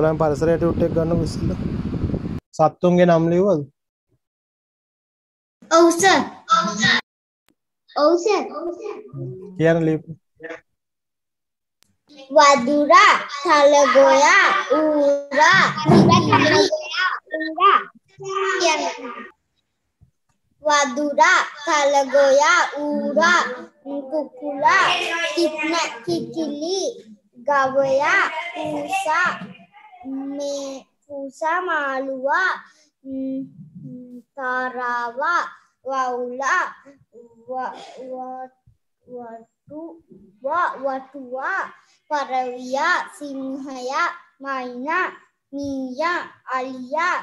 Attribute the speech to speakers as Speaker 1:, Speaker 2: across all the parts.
Speaker 1: ඔයාලම පරිසරයට උට් එක ගන්නකො ඉස්සෙල්ලා. සත්තුන්ගේ නම් ලියුවද?
Speaker 2: ඔව් සර්. ඔව් සර්.
Speaker 1: කියන්න ලියපු.
Speaker 2: වදුරා, තලගොයා, ඌරා, කිකිලි. වදුරා, තලගොයා, ඌරා, කුකුලා, කිකිලි, ගවයා, පූසා, මාළුවා, තාරාවා, වවුලා, වටුවා, පරවියා, සිංහයා, මයිනා, මීයා, අලියා,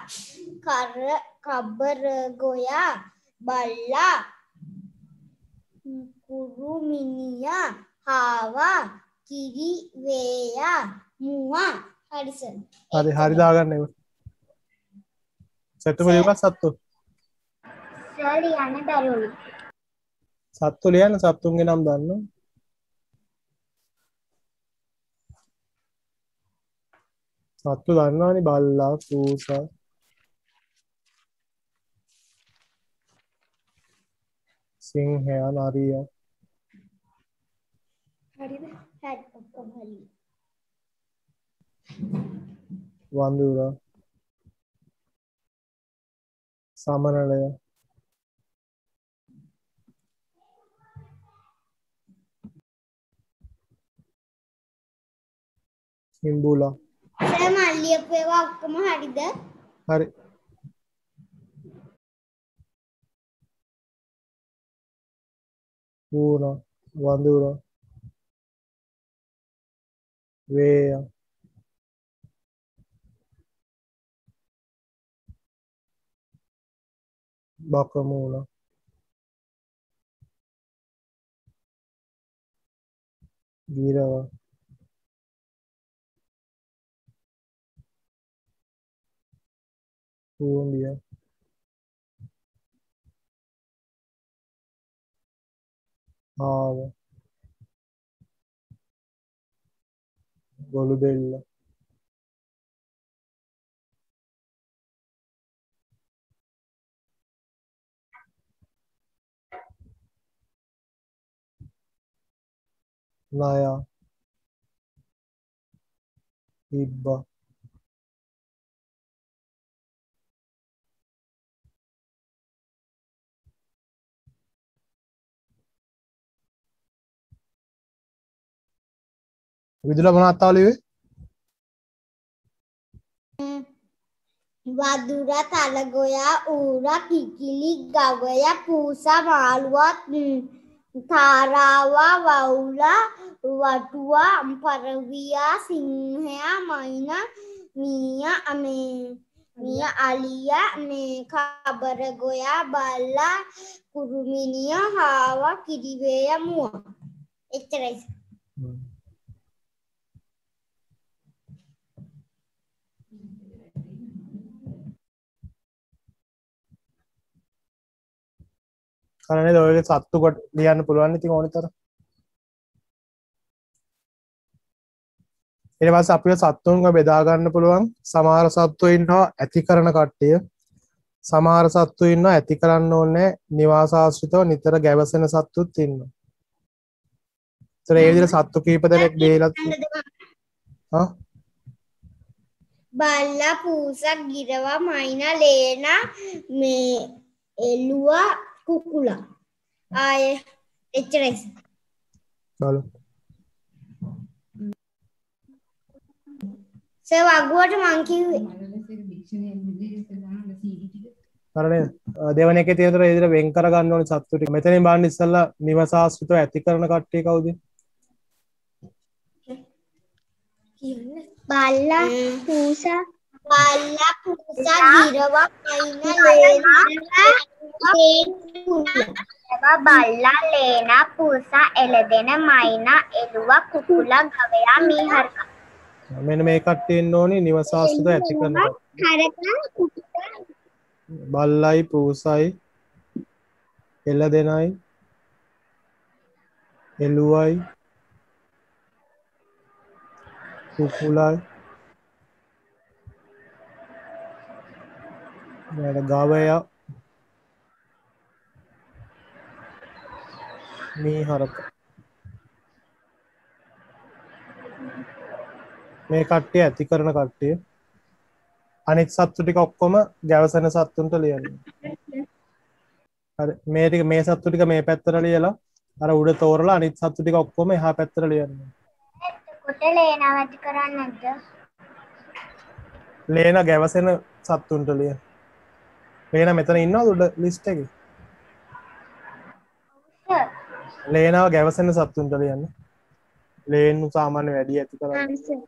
Speaker 2: කබරගොයා, බල්ලා, කුරුමිනියා, හාවා, කිරිවේයා, මුවා. හරි සර්.
Speaker 1: හරි දාගන්න ඒක. සත්තු ලියුවා සත්තු.
Speaker 2: සර් ලියන්න බැරි වුණා.
Speaker 1: සත්තු ලියන්න සත්තුන්ගේ නම් දන්නව. සත්තු දන්නවනේ බල්ලා, පූසා. සිංහයා, නරියා.
Speaker 2: හරිද? හරි ඔක්කොම හරි.
Speaker 1: වඳුරා. සමනලය. හිම්බුලා.
Speaker 2: සර් මම ලියපු ඒවා ඔක්කොම හරිද?
Speaker 1: හරි. ඌරා, වඳුරා, වේයා, බකමූලා, ගිරවා, ඌඹියා, ආවා, ගොළුබෙල්ල, නයා, ඉබ්බා, විදුලා මොනවද තාම ලියුවේ?
Speaker 2: වදුරා, තලගොයා, ඌරා, කිකිලි, ගවයා, පූසා, මාළුවා, තාරාවා, වවුලා, වටුවා, පරවියා, සිංහයා, මයිනා, මීයා, අලියා, කබරගොයා, බල්ලා, කුරුමිනියා, හාවා, කිරිවේයා, මුවා. එච්චරයි.
Speaker 1: කරන්නේ ඔයගේ සත්තු කොට ලියන්න පුළුවන් ඉතින් ඕනේ තරම්. ඊට පස්සේ අපිව සත්තුන්ව බෙදා ගන්න පුළුවන්. සමහර සත්තු ඉන්නවා ඇති කරන කට්ටිය. සමහර සත්තු ඉන්නවා ඇති කරන්න ඕනේ නිවාසාශ්‍රිතව නිතර ගැවසෙන සත්තුත් ඉන්නවා. ඒතර ඒ විදිහට සත්තු කීප දෙනෙක් බේලා හා
Speaker 2: බල්ලා, පූසා, ගිරවා, මයිනා, ලේනා, එළුවා, කුකුලා. ආයේ එච්චරයි.
Speaker 1: බලමු.
Speaker 2: සර් වගුවට මං කිව්වේ.
Speaker 1: කරන්නේ දෙවන එකේ තියෙන දේ විදිහට වෙන් කර ගන්න ඕනේ සත්තු ටික. මෙතනින් බලන්න ඉස්සෙල්ලා නිවාසාශ්‍රිතව ඇති කරන කට්ටිය කවුද?
Speaker 2: බල්ලා, පූසා, ගිරවා, බල්ලා, ලේනා, පූසා, එළදෙන, මයිනා, එළුවා, කුකුලා, ගවයා, මීහරකා.
Speaker 1: මෙන්න මේ කට්ටිය ඉන්න ඕනේ නිවාසාශ්‍රිතව ඇති කරන කට්ටිය. බල්ලයි, පූසයි, එළදෙනයි, එළුවයි, කුකුලයි, ගවයා මීහරක මේ කට්ටිය ඇති කරන කට්ටිය අනිත් සත්තු ටික ඔක්කොම ගැවසෙන සත්තුන්ට ලියන්න. හරි මේ ටික මේ සත්තු ටික මේ පැත්තට ලියලා අර උඩ තෝරලා අනිත් සත්තු ටික ඔක්කොම එහා පැත්තට ලියන්න.
Speaker 2: එතකොට ලේනාව ඇති කරන්නේ නැද්ද?
Speaker 1: ලේන ගැවසෙන සත්තුන්ට ලියන්න. ලේන මෙතන ඉන්නවද උඩ ලිස්ට් එකේ?
Speaker 2: සර්.
Speaker 1: ලේනාව ගැවසෙන සත්තුන්ට ලියන්න. ලේන්නු සාමාන්‍ය වැඩි ඇති කරන්නේ.
Speaker 2: ආන්සර්.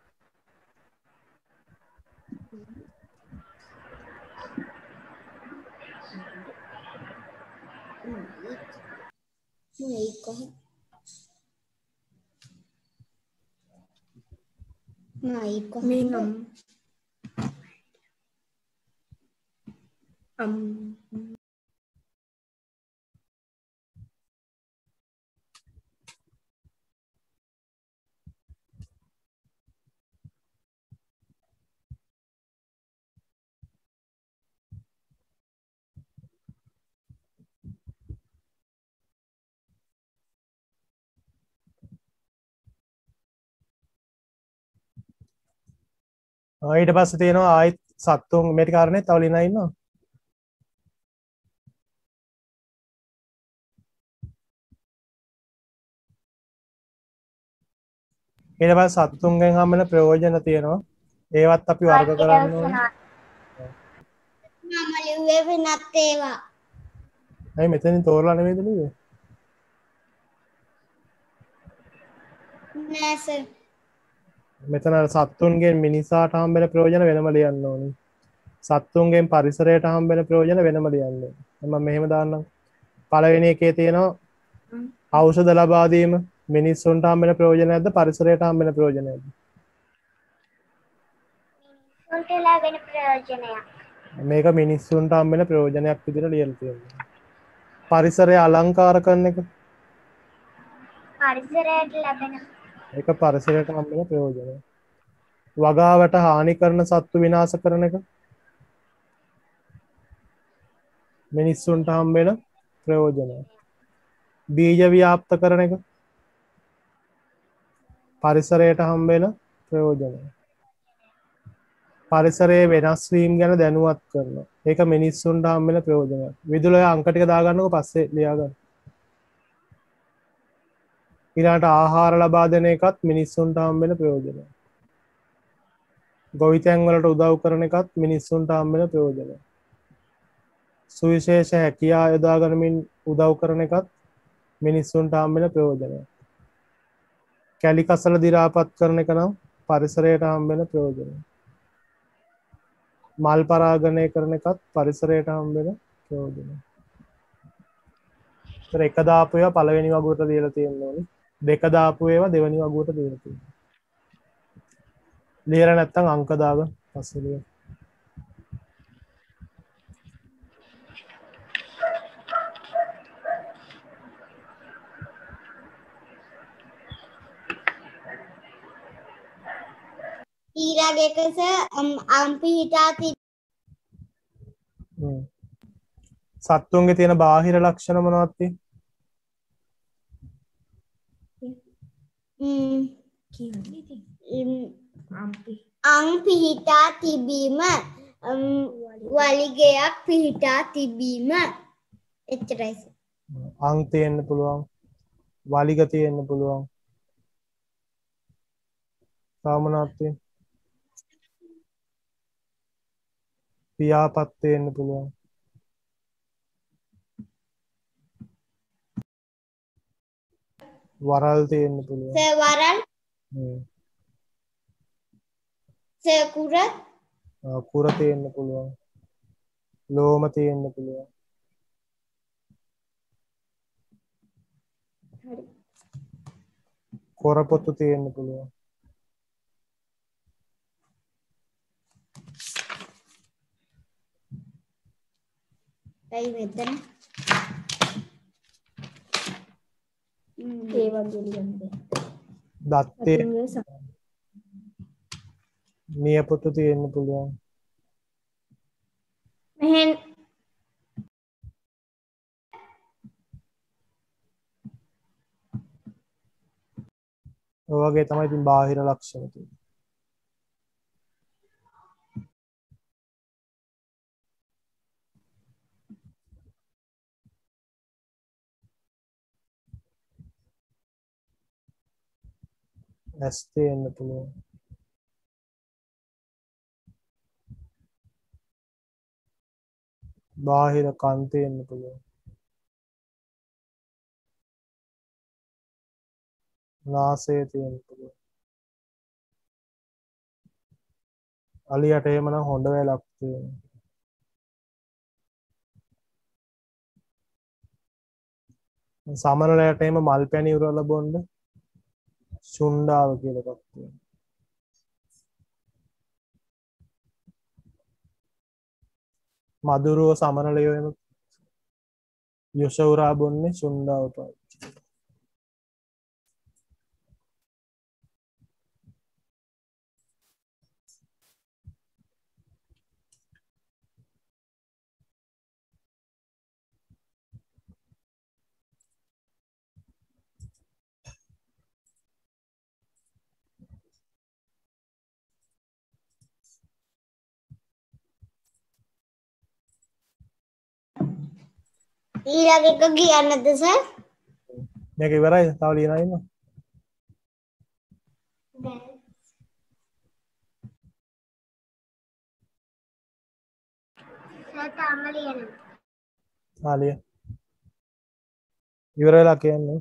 Speaker 1: ඊට පස්සේ තියෙනවා ආයිත් සත්තුන් මේ ටික කාරණේ තව ලියනා ඉන්නවා. ඊට පස්සේ සත්තුන්ගෙන් හම්බෙන ප්‍රයෝජන තියෙනවා. ඒවත් අපි වර්ග කරන්න ඕනේ.
Speaker 2: මම ලිව්වේ වෙනත් ඒවා.
Speaker 1: ඇයි මෙතනින් තෝරලා නෙමෙයිද ලිව්වේ?
Speaker 2: නෑ සර්.
Speaker 1: මෙතන සත්තුන්ගෙන් මිනිසාට හම්බෙන ප්‍රයෝජන වෙනම ලියන්න ඕනේ. සත්තුන්ගෙන් පරිසරයට හම්බෙන ප්‍රයෝජන වෙනම ලියන්න ඕනේ. මම මෙහෙම දාන්නම්. පළවෙනි එකේ තියෙනවා ඖෂධ ලබා දීම මිනිස්සුන්ට හම්බෙන ප්‍රයෝජනයක්ද පරිසරයට හම්බෙන ප්‍රයෝජනයක්ද?
Speaker 2: උන්ට ලැබෙන ප්‍රයෝජනයක්.
Speaker 1: මේක මිනිස්සුන්ට හම්බෙන ප්‍රයෝජනයක් විදිහට ලියලා තියෙනවා. පරිසරය අලංකාර කරන එක
Speaker 2: පරිසරයට ලැබෙන
Speaker 1: ඒක පරිසරයට හම්බෙන ප්‍රයෝජනය. වගාවට හානි කරන සත්තු විනාශ කරන එක මිනිස්සුන්ට හම්බෙන ප්‍රයෝජනය. බීජ ව්‍යාප්ත කරන එක පරිසරයට හම්බෙන ප්‍රයෝජනය. පරිසරයේ වෙනස් වීම ගැන දැනුවත් කරනවා. ඒක මිනිස්සුන්ට හම්බෙන ප්‍රයෝජනයක්. විදුලි අංක ටික දාගන්නකො පස්සේ ලියාගන්න. ඊළඟට ආහාර ලබා දෙන එකත් මිනිස්සුන්ට හම්බෙන ප්‍රයෝජනයක්. ගොවිතැන් වලට උදව් කරන එකත් මිනිස්සුන්ට හම්බෙන ප්‍රයෝජනයක්. සුවිශේෂ හැකියා යොදා ගනිමින් උදව් කරන එකත් මිනිස්සුන්ට හම්බෙන ප්‍රයෝජනයක්. කැලි කසල දි รา පත් කරන එක නම් පරිසරයට හම්බෙන ප්‍රයෝජනයක්. මල් පරාගණය කරන එකත් පරිසරයට හම්බෙන ප්‍රයෝජනයක්. ඒතර එක දාපු ඒවා පළවෙනි වගුවට දීලා තියෙන්න ඕනේ. දෙක දාපු ඒවා දෙවෙනි වගුවට දීලා තියෙනවා. ලියලා නැත්තම් අංක දාගන්න පස්සේ ලියන්න.
Speaker 2: ඊළඟ එක අම්පි හිටා
Speaker 1: සත්තුන්ගේ තියෙන බාහිර ලක්ෂණ මොනවද තියෙන්නේ?
Speaker 2: අං පිහිටා තිබීම වලිගයක් පිහිටා තිබීම එච්චරයි.
Speaker 1: අං තියෙන්න පුළුවන්. වලිග තියෙන්න පුළුවන්. සාමනාත් තියෙන්න. පියාපත් තියෙන්න පුළුවන්. වරල් තියෙන්න පුළුවන්.
Speaker 2: වරල් කුර
Speaker 1: කුර තියෙන්න පුළුවන්. ලෝම තියෙන්න පුළුවන්. කොරපොත්තු තියෙන්න පුළුවන්.
Speaker 2: ඇයි මෙතන
Speaker 3: ඒ වගේ ලියන්නේ.
Speaker 1: දත්තේ නියපොතු තියෙන්න පුළුවන්.
Speaker 2: මෙහෙන්
Speaker 1: ඔය වගේ තමයි ඉතින් බාහිර ලක්ෂණ තියෙන්නේ. ඇස් තියෙන්න පුළුවන්. බාහිර කන් තියෙන්න පුළුවන්. නාසය තියෙන්න පුළුවන්. අලියට එහෙමනම් හොඬ වැලක් තියෙනවා. සමනලයට එහෙම මල් පැණි උරලා බොන්න ශුණ්ඩාව කියලා එකක් තියෙනවා. මදුරුව සමනලයෝ එහෙම යොෂ උරා බොන්නේ ශුණ්ඩාව පාවිච්චි කරලා.
Speaker 2: ඊළඟ එක කියන්නද සර්?
Speaker 1: මේක ඉවරයි. තව ලියනවා ඉන්නවා.
Speaker 2: සර් තාම ලියනවා.
Speaker 1: ලිය. ඉවර වෙලා කියන්නේ.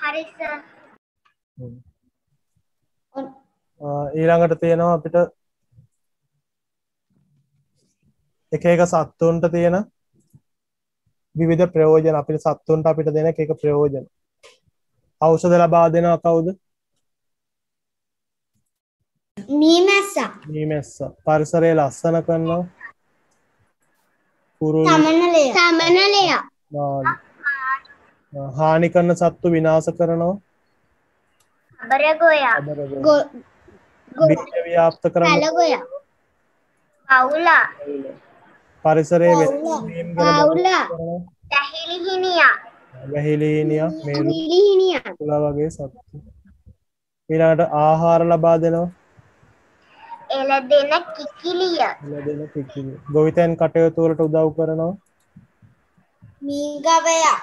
Speaker 2: හරි සර්.
Speaker 1: ඊළඟට තියෙනවා අපිට එක එක සත්තුන්ට තියෙන විවිධ ප්‍රයෝජන. අපිට සත්තුන්ට අපිට දෙන එක එක ප්‍රයෝජන. ඖෂධ ලබා දෙනවා කවුද?
Speaker 2: මීමැස්සා.
Speaker 1: මීමැස්සා. පරිසරය ලස්සන කරනවා කුරුල්ලෝ.
Speaker 2: සමනලයා.
Speaker 1: මාළු. හානි කරන සත්තු විනාශ කරනවා
Speaker 2: අබරගොයා.
Speaker 1: බීජ ව්‍යාප්ත කරන
Speaker 2: පවුලා.
Speaker 1: පරිසරයේ
Speaker 2: දැහිලිහිනියා.
Speaker 1: වැහිලිහිනියා මේරුලා වගේ සත්තු. ඊළඟට ආහාර ලබා දෙනවා.
Speaker 2: එළදෙන කිකිලිය.
Speaker 1: එළදෙන කිකිලිය. ගොවිතැන් කටයුතු වලට උදව් කරනවා.
Speaker 2: මීගවයා.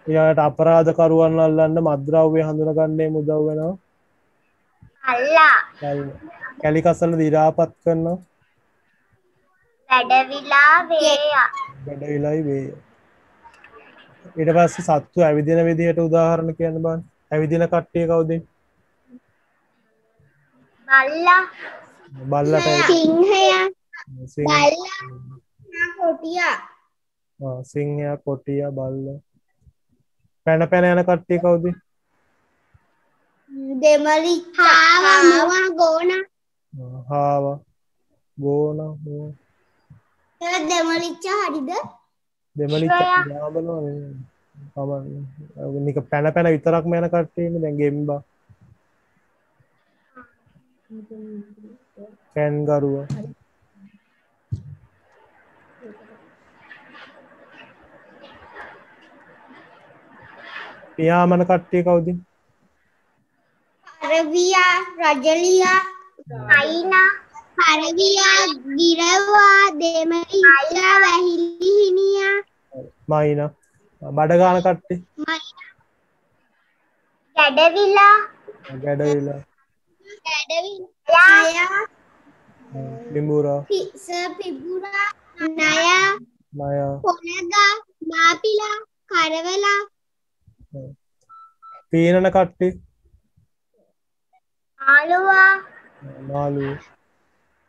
Speaker 1: ඊළඟට අපරාධකරුවන් අල්ලන්න මත්ද්‍රව්‍ය හඳුනගන්නේ උදව් වෙනවා.
Speaker 2: අල්ලා.
Speaker 1: කැලි කසල දි รา පත් කරනවා.
Speaker 2: වැඩවිලා වේයා.
Speaker 1: වැඩවිලයි වේය. ඊට පස්සේ සත්තු ඇවිදින විදිහට උදාහරණ කියන්න බලන්න. ඇවිදින කට්ටිය කවුද?
Speaker 2: බල්ලා.
Speaker 1: බල්ලට
Speaker 2: සිංහයා. බල්ලා. කොටියා.
Speaker 1: සිංහයා කොටියා බල්ලා. පැන පැන යන කට්ටිය කවුද?
Speaker 2: දෙමලිච්චා. හාවා ගෝනා.
Speaker 1: හාවා ගෝනා.
Speaker 2: දෙමලිච්චා හරිද?
Speaker 1: දෙමලිච්චා යාබලෝ නේ. කමන්නේ. නික පැන පැන විතරක්ම යන කට්ටිය ඉන්නේ දැන් ගෙම්බා. කැන්ගරුව. පියාඹන කට්ටිය කවුද?
Speaker 2: පරවියා, රජලියා, අයිනා, පරවියා, ගිරවා, දෙමලිච්චා, වැහිලිහිනියා,
Speaker 1: මයිනා. බඩගාන කට්ටිය?
Speaker 2: ගැඩවිලා,
Speaker 1: ගැඩවිලා.
Speaker 2: ගැඩවිලා,
Speaker 1: පිඹුරා,
Speaker 2: පිඹුරා, නයා, කොනගා, මාපිලා, කරවලා.
Speaker 1: පීනන කට්ටිය?
Speaker 2: මාළුවා.
Speaker 1: මාළු.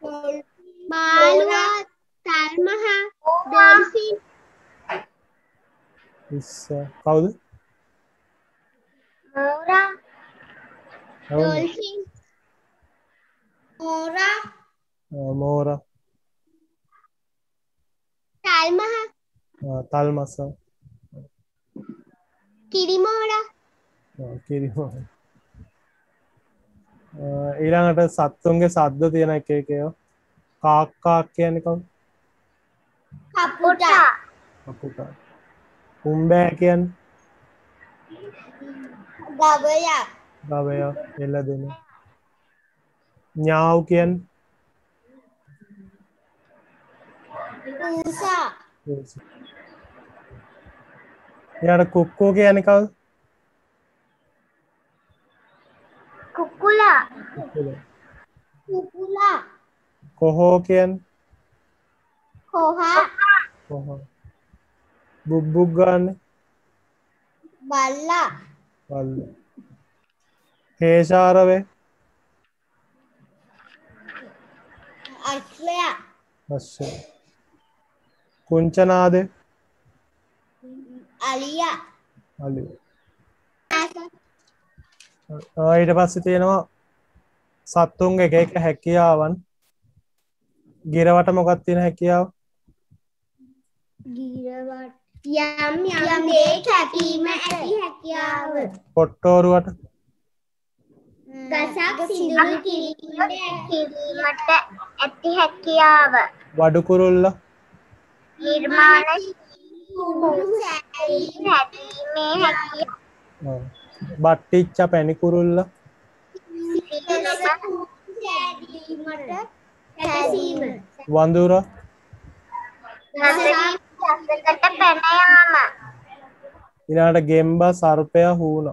Speaker 3: මාළුවා තල්මහ ඩොල්ෆින්
Speaker 1: ඉස්ස කවුද?
Speaker 2: මෝරා
Speaker 3: ඩොල්ෆින්
Speaker 1: මෝරා
Speaker 3: තල්මහ
Speaker 1: තල්මස
Speaker 3: කිරිමෝරා
Speaker 1: කිරිම ඊළඟට සත්තුන්ගේ සද්ද තියෙන එක එක ඒවා. කාක්කා කියන්නේ කවුද?
Speaker 3: කපුටා
Speaker 1: කපුටා. උම්බෑ කියන්නේ
Speaker 3: ගවයා
Speaker 1: ගවයා එළදෙන. ඥාව් කියන්නේ
Speaker 3: පූසා
Speaker 1: ඊළඟට කුක්කෝ කියන්නේ කවුද?
Speaker 2: කුකුලා
Speaker 3: කුකුලා
Speaker 1: කොහෝ කියන්නේ
Speaker 3: කොහා
Speaker 1: කොහෝ. බුබ්බුක් ගන්න
Speaker 3: බල්ලා
Speaker 1: බල්ල. හේෂාරවේ
Speaker 3: අශ්වයා
Speaker 1: අශ්ව. කුංචනාදේ
Speaker 3: අලියා
Speaker 1: අලි. ඊට පස්සේ තියෙනවා සත්තුන්ගේ එක එක හැකියාවන්. ගිරවට මොකක්ද තියෙන හැකියාව?
Speaker 3: ගිරවට යම් දේ කැපීම ඇති හැකියාව
Speaker 1: කොට්ටෝරුවට
Speaker 3: ගසක් සිදුරු කිරීමට
Speaker 2: කිරීමට ඇති හැකියාව
Speaker 1: වඩු කුරුල්ල
Speaker 2: නිර්මාණ
Speaker 3: කුණු සැදීම
Speaker 2: හැදීමේ හැකියාව
Speaker 1: බට්ටිච්ච පැණි කුරුල්ල
Speaker 3: සැදීමට කැසීම
Speaker 1: වඳුර
Speaker 2: ගසකට පැන යාම
Speaker 1: ඊළඟට ගෙම්බ සර්පය හූන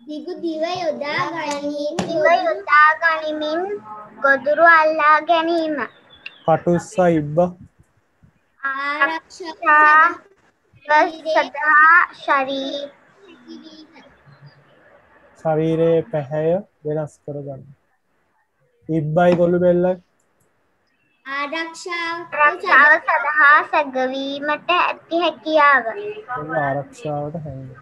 Speaker 3: දිගු දිව යොදා ගනිමින්
Speaker 2: දිව යොදා ගනිමින් ගොදුරු අල්ලා ගැනීම
Speaker 1: කටුස්ස ඉබ්බ
Speaker 3: ආරක්ෂක
Speaker 2: සදහා
Speaker 1: ශරීරයේ පැහැය වෙනස් කරගන්න. ඉබ්බයි ගොළු බෙල්ලයි
Speaker 3: ආරක්ෂාව
Speaker 2: ආරක්ෂාව සඳහා සැඟවීමට ඇති හැකියාව
Speaker 1: ආරක්ෂාවට හැංගෙන.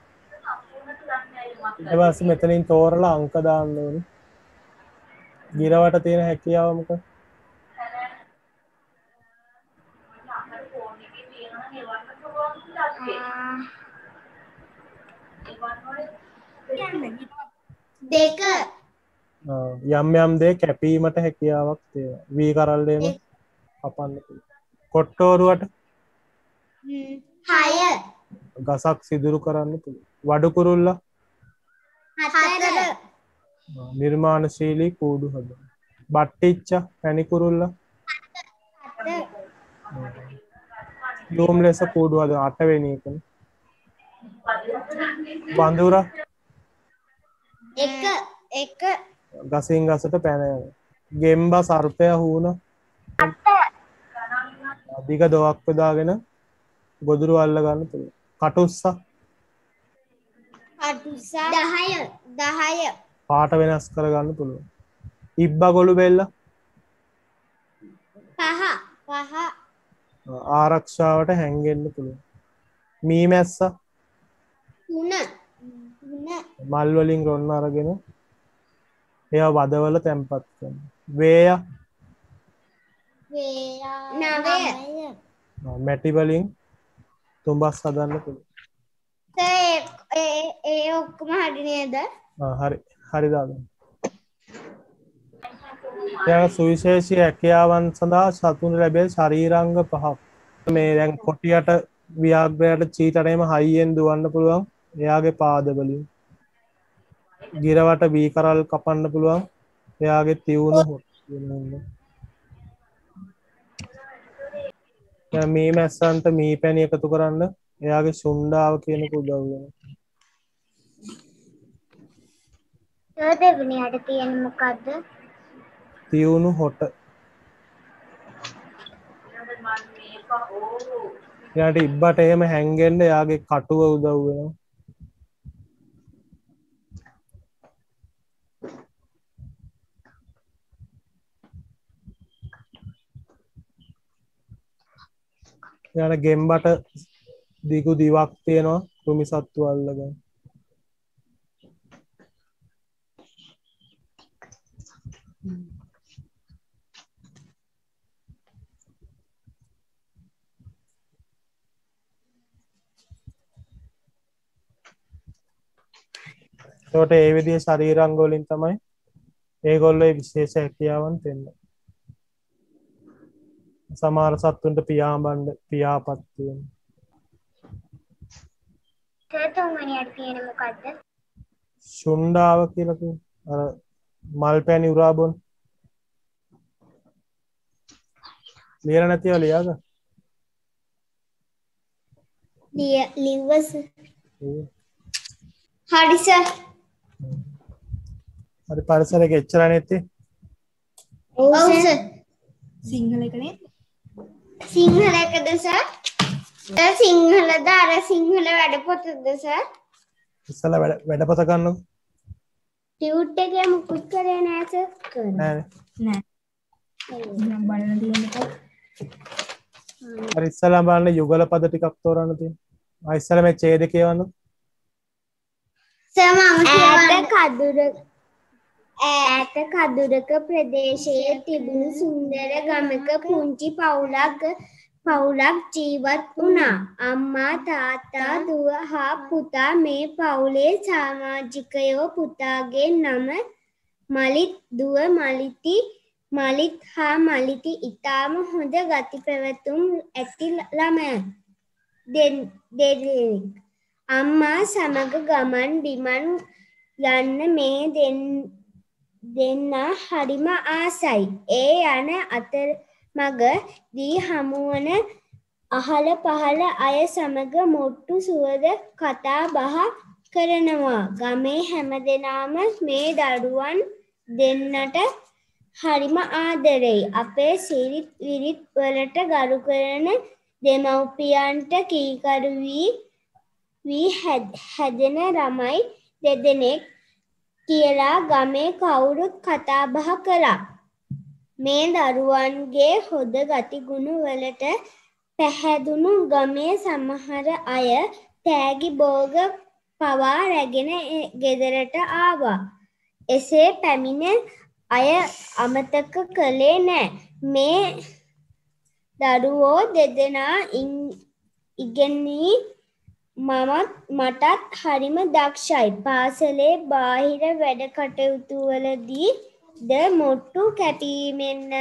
Speaker 1: ඊට පස්සේ මෙතනින් තෝරලා අංක දාන්න ඕනේ. ගිරවට තියෙන හැකියාව මොකක්ද?
Speaker 3: දෙක
Speaker 1: යම් යම් දේ කැපීමට හැකියාවක් තියෙනවා. වී කරල්ලේම කපන්න පුළුවන්. කොට්ටෝරුවට
Speaker 3: 6
Speaker 1: ගසක් සිදුරු කරන්න පුළුවන්. වඩු කුරුල්ල
Speaker 3: 4
Speaker 1: නිර්මාණශීලී කූඩු හදන. බට්ටිච්ච පැණි කුරුල්ල ලූම් ලෙස කූඩු හදන 8 වෙනි එකනේ. වඳුර
Speaker 3: 1
Speaker 1: ගසින් ගසට පැන යනවා. ගෙම්බ සර්පය හූන අධික දොවක් යොදාගෙන ගොදුරු අල්ල ගන්න පුළුවන්. කටුස්ස
Speaker 3: 10
Speaker 1: පාට වෙනස් කර ගන්න පුළුවන්. ඉබ්බ ගොළු බෙල්ල
Speaker 3: 5
Speaker 1: ආරක්ෂාවට හැංගෙන්න පුළුවන්. මීමැස්ස
Speaker 3: 3
Speaker 1: මල් වලින් රොන්න අරගෙන ඒවා වදවල තැන්පත් කරනවා. වේය
Speaker 3: 9
Speaker 1: මැටි වලින් තුඹස් හදන්න පුළුවන්.
Speaker 3: ඒ ඔක්කොම හරි නේද?
Speaker 1: හරි හරි දාගන්න. ඊළඟ සුවිශේෂී හැකියාවන් සඳහා සතුන් ලැබෙන ශරීරාංග 5ක්. මේ දැන් කොටියට ව්‍යාග්‍රයට චීටරේම හයියෙන් දුවන්න පුළුවන්. එයාගේ පාද වලින්. ගිරවට බී කරල් කපන්න පුළුවන්. එයාගේ තියුණු මේ මැස්සන්ට මී පැණි එකතු කරන්න එයාගේ සුන්ඩාව කියන එක උදව් වෙනවා.
Speaker 2: දෙවෙනියට තියෙන මොකද්ද?
Speaker 1: තියුණු හොට. එයාට ඉබ්බට එහෙම හැංගෙන්න එයාගේ කටුව උදව් වෙනවා. ඊළඟ ගෙම්බට දිගු දිවක් තියෙනවා කෘමි සත්තු අල්ලගෙන. එතකොට ඒ විදිහේ ශරීරාංග වලින් තමයි ඒගොල්ලෝ විශේෂ හැකියාවන් දෙන්නේ. සමහර සත්තුන්ට පියාඹන්න පියාපත් තියෙනවා.
Speaker 2: තුන්වෙනියට තියෙන මොකද්ද?
Speaker 1: ශුණ්ඩාව කියලා කියන්නේ අර මල් පැණි උරා බොන. ලියලා නැතිව ලියාගන්න.
Speaker 3: ලිව්වස. හරි සර්.
Speaker 1: හරි පරිසරයේ එච්චර නැති.
Speaker 3: ඔව් සර්.
Speaker 4: සිංහල එකනේ.
Speaker 3: සිංහල එකද සර්? සිංහලද අර සිංහල වැඩපොතද සර්?
Speaker 1: ඉස්සලා වැඩපොත ගන්නකො.
Speaker 3: ටියුට් එකේ මුකුත් කරේ නෑ සර්.
Speaker 1: නෑ.
Speaker 4: නෑ. මම බලන තියෙන එක.
Speaker 1: හරි ඉස්සලා බලන්න යුගල පද ටිකක් තෝරන්න තියෙනවා. ඉස්සලා මේ ඡේද කියවන්න.
Speaker 3: සර් ඈත කදුරක ප්‍රදේශයේ තිබුණු සුන්දර ගමක පුංචි පවුලක් ජීවත් වුණා. අම්මා තාත්තා දුව හා පුතා මේ පවුලේ සමාජිකයෝ. පුතාගේ නම මලිත්, දුව මලිත් හා මලිති ඉතාම හොඳ ගති පැවැතුම් ඇති ළමයන් දෙදෙනෙක්. අම්මා සමග ගමන් බිමන් යන්න මේ දෙන්නා හරිම ආසයි. ඒ යන අතරමඟදී හමුවන අහල පහල අය සමග මොට්ටු සුවද කතා බහ කරනවා. ගමේ හැමදෙනාම මේ දරුවන් දෙන්නට හරිම ආදරෙයි. අපේ සිරිත් විරිත් වලට ගරු කරන දෙමව්පියන්ට කීකරු වී හැදෙන ළමයි දෙදෙනෙක් කියලා ගමේ කවුරුත් කතා බහ කළා. මේ දරුවන්ගේ හොඳ ගතිගුණ වලට පැහැදුණු ගමේ සමහර අය තෑගි බෝග පවා රැගෙන ගෙදරට ආවා. එසේ පැමිණ අය අමතක කළේ නෑ. මේ දරුවෝ දෙදෙනා ඉගෙනී මටත් හරිම දක්ෂයි. පාසලේ බාහිර වැඩ කටයුතු වලදී ද මොට්ටු කැපීමෙන්ද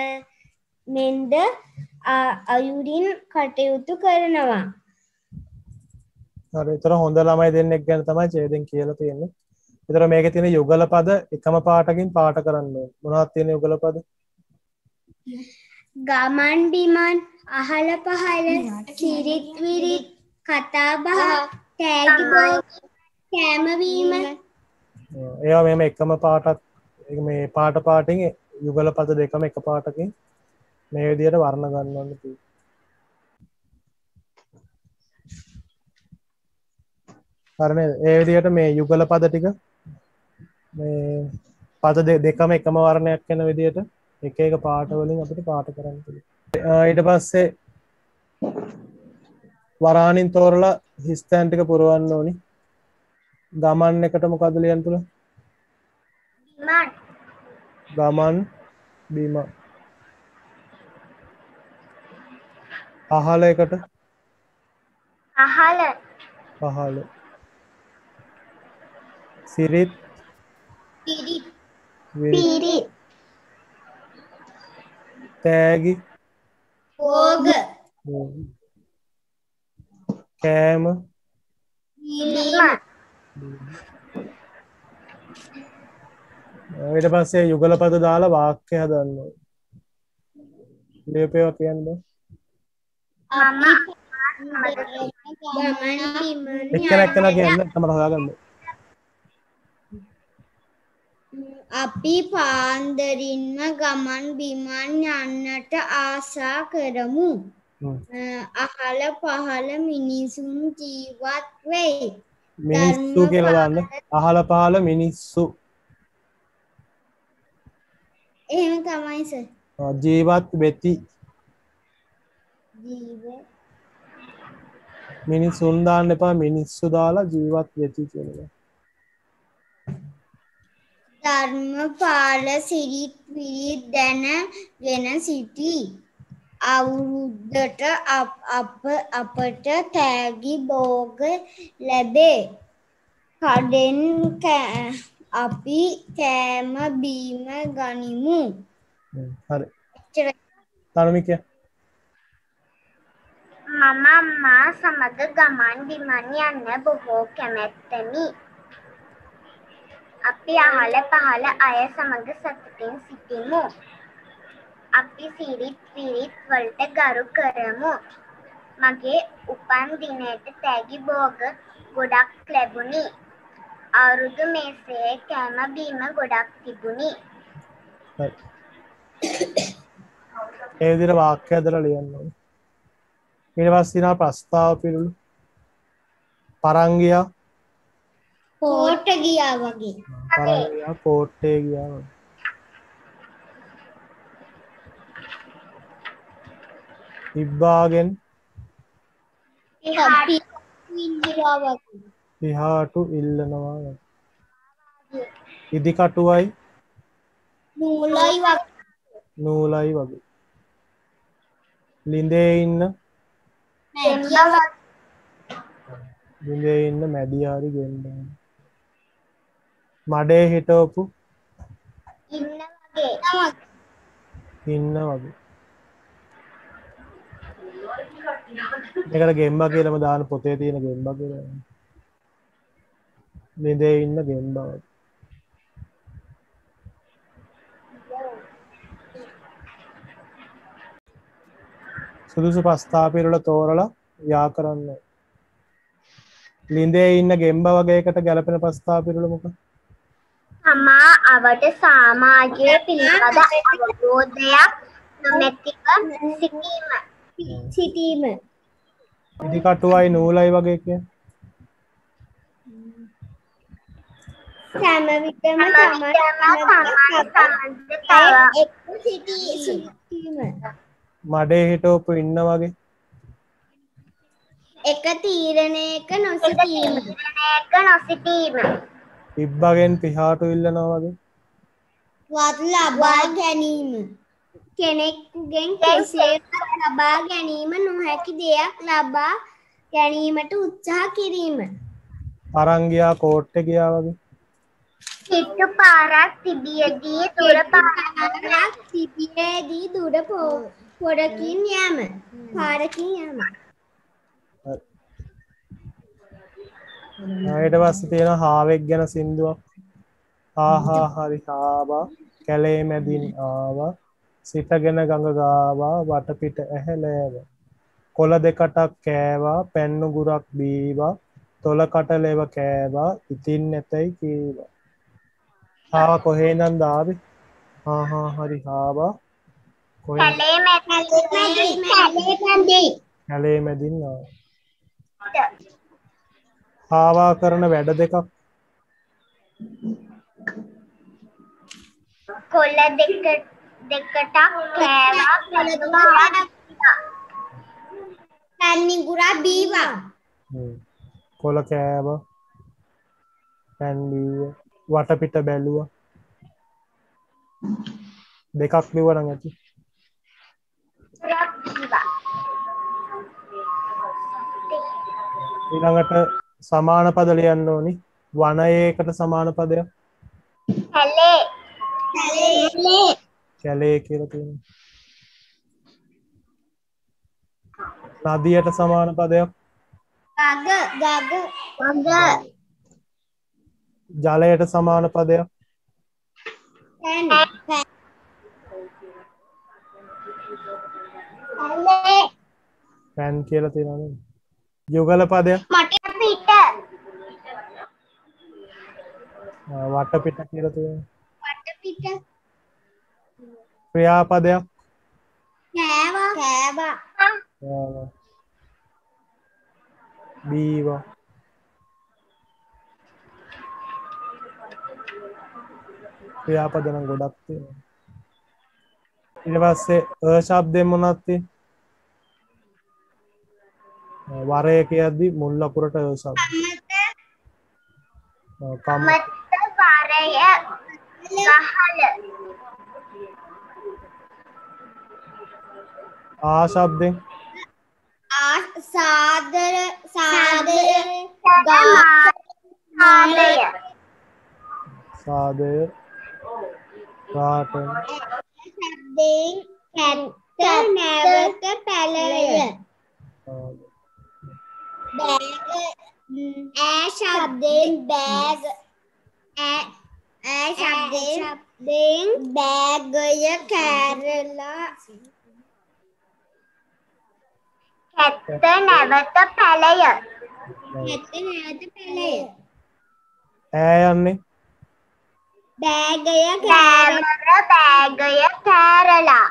Speaker 3: අයුරින් කටයුතු කරනවා.
Speaker 1: හරි ඒතර හොඳ ළමයි දෙන්නෙක් ගැන තමයි ඡේදෙන් කියලා තියෙන්නේ. ඒතර මේකේ තියෙන යුගල පද එකම පාටකින් පාට කරන්න ඕනේ. මොනවද තියෙන යුගල පද?
Speaker 3: ගමන් බිමන්, අහල පහල, සිරිත් විරිත්, කතා බහ, තෑගි බෝග, කෑම බීම.
Speaker 1: ඒවා මෙහෙම එකම පාටක් මේ පාටින් යුගල පද දෙකම එක පාටකින් මේ විදිහට වර්ණ ගන්නවන්න තියෙනවා. හරිනේ ඒ විදිහට මේ යුගල පද ටික මේ පද දෙකම එකම වර්ණයක් වෙන විදිහට එක එක පාට වලින් අපිට පාට කරන්න පුළුවන්. ඊට පස්සේ වරාණින් තෝරලා හිස්තැන් ටික පුරවන්න ඕනි. ගමන් එකට මොකද ලියන්න පුළුවන්? ගමන් බිම. අහල එකට පහල. සිරිත්
Speaker 3: පිරිත්,
Speaker 1: තෑගි
Speaker 3: බෝග,
Speaker 1: කෑම
Speaker 3: බීම.
Speaker 1: ඊට පස්සේ යුගල පද දාලා වාක්‍ය හදන්න ඕනේ. ලියපේවා කියන්න බෑ. එක්කෙනෙක් කියන්න තමයි හොයාගන්න.
Speaker 3: අපි පාන්දරින්ම ගමන් බිමන් යන්නට ආසා කරමු. අහල පහල මිනිසුන් ජීවත් වෙයි.
Speaker 1: මිනිස්සු කියලා දාන්න. අහල පහල මිනිස්සු.
Speaker 3: එහෙම තමයි සර්.
Speaker 1: ජීවත් වෙති. මිනිස්සුන් දාන්න එපා මිනිස්සු දාලා ජීවත් වෙති කියන එක.
Speaker 3: ධර්මපාල සිරිත් විරිත් දැනගෙන සිටි අවුරුද්දට අපට තෑගි භෝග ලැබේ. කඩෙන් අපි කෑම බීම ගනිමු.
Speaker 1: හරි. තනුමිකය.
Speaker 2: මම අම්මා සමග ගමන් බිමන් යන්න බොහෝ කැමැත්තමි. අපි අහල පහල අය සමග සතුටින් සිටිමු. අපි සිරිත් විරිත් වලට ගරු කරමු. මගේ උපන් දිනයට තෑගි භෝග ගොඩක් ලැබුණි. අවුරුදු මේසයේ කෑම බීම ගොඩක් තිබුණි.
Speaker 1: හරි. ඒ විදිහට වාක්‍ය හදලා ලියන්න ඕනේ. ඊට පස්සේ තියෙනවා ප්‍රස්තාව පිළිලු. පරං ගියා.
Speaker 3: කෝට ගියා වගේ.
Speaker 1: පරං ගියා කෝට්ටේ ගියා වගේ. ඉබ්බාගෙන්
Speaker 3: ඉන්දිරා වගේ.
Speaker 1: පිහාටු ඉල්ලනවා වගේ. ඉදි කටුවයි
Speaker 3: නූලයි වගේ.
Speaker 1: නූලයි වගේ. ලිඳේ ඉන්න ලිඳේ ඉන්න මැදිහාරි ගෙන්න. මඩේ හිටවපු
Speaker 2: ඉන්න වගේ.
Speaker 1: ඉන්න වගේ. ඒකට ගෙම්බා කියලාම දාන පොතේ තියෙන ගෙම්බා කියලා. ලිඳේ ඉන්න ගෙම්බා වගේ. සුදුසු ප්‍රස්තාව පිළිවෙල තෝරලා ව්‍යාකරන්න. ලිඳේ ඉන්න ගෙම්බා වගේකට ගැලපෙන ප්‍රස්තාව පිළිවෙල මොකක්ද?
Speaker 2: තමා අවට සමාජයේ පිළිබඳ අවබෝධයක් නොමැතිව
Speaker 3: සිටීම.
Speaker 1: ඉදි කටුවයි නූලයි වගේ කියන්නේ.
Speaker 3: සෑම විටම සිටීම.
Speaker 1: මඩේ හිටවපු ඉන්න වගේ.
Speaker 3: එක තීරණයක නොසිටීම.
Speaker 1: ඉබ්බගෙන් පිහාටු ඉල්ලනවා වගේ.
Speaker 3: වත් ලබා ගැනීම. කෙනෙකුගෙන් කෙසේවත් ලබා ගැනීම නොහැකි දෙයක් ලබා ගැනීමට උත්සාහ කිරීම.
Speaker 1: අරන් ගියා කෝට්ටේ ගියා වගේ.
Speaker 2: කිට්ටු පාරක් තිබියදී දුර
Speaker 3: පාරක් තිබියදී දුර පොරකින් යෑම. පාරකින් යෑම.
Speaker 1: ඊට පස්සේ තියෙනවා හාවෙක් ගැන සින්දුවක්. ආහා හරි හාවා කැලේ මැදින් ආවා සිටගෙන ගඟ ගාවා වටපිට ඇහැලෑව. කොළ දෙකටක් කෑවා පැන්නු ගුරක් බීවා තොල කටලෙව කෑවා ඉතින් නැතයි කීවා. හාවා කොහේ නන්ද ආවේ? ආහා හරි හාවා
Speaker 2: කැලේ
Speaker 1: මැදින් ආවා. හාවා කරන වැඩ දෙකක්.
Speaker 2: කොළ දෙකටක් කෑවා
Speaker 3: පැන්නි ගුරා බීවා.
Speaker 1: කොළ කෑවා පැන් බීවා වටපිට බැලුවා. දෙකක් ලිව්වා නම් ඇති. ඊළඟට සමාන පද ලියන්න ඕනි. වනයේකට සමාන පදයක් කැලේ කියලා තියෙනවා. නදියට සමාන පදයක්
Speaker 3: ගග.
Speaker 1: ජලයට සමාන පදයක් පැන් කියලා තියෙනවා නේද? යුගල පදයක් වටපිට කියලා තියෙනවා.
Speaker 3: වටපිට.
Speaker 1: ක්‍රියාපදයක්
Speaker 3: කෑවා.
Speaker 1: බීවා. ක්‍රියාපද නම් ගොඩක් තියෙනවා. ඊට පස්සේ ශබ්දයෙන් මොනවද තියෙන්නේ? වරය කියද්දි මුල් ලකුරට ඔය શબ્ද. කම
Speaker 2: මත වරය ගහල
Speaker 1: ආ શબ્දෙන්
Speaker 3: සාදර සාදය
Speaker 2: මාදය
Speaker 1: සාදය රාටන
Speaker 3: ශබ්දයෙන් කැත්ත නැවත පැලය බෑග ඈ ශබ්දයෙන් බෑග ඈ ශබ්දයෙන් බෑගය කෑරලා
Speaker 2: කැත්ත නැවත පැලය
Speaker 3: කැත්ත නැවත පැලය
Speaker 1: ඈ යන්නේ
Speaker 3: බෑගය
Speaker 2: කෑවර බෑගය කෑරලා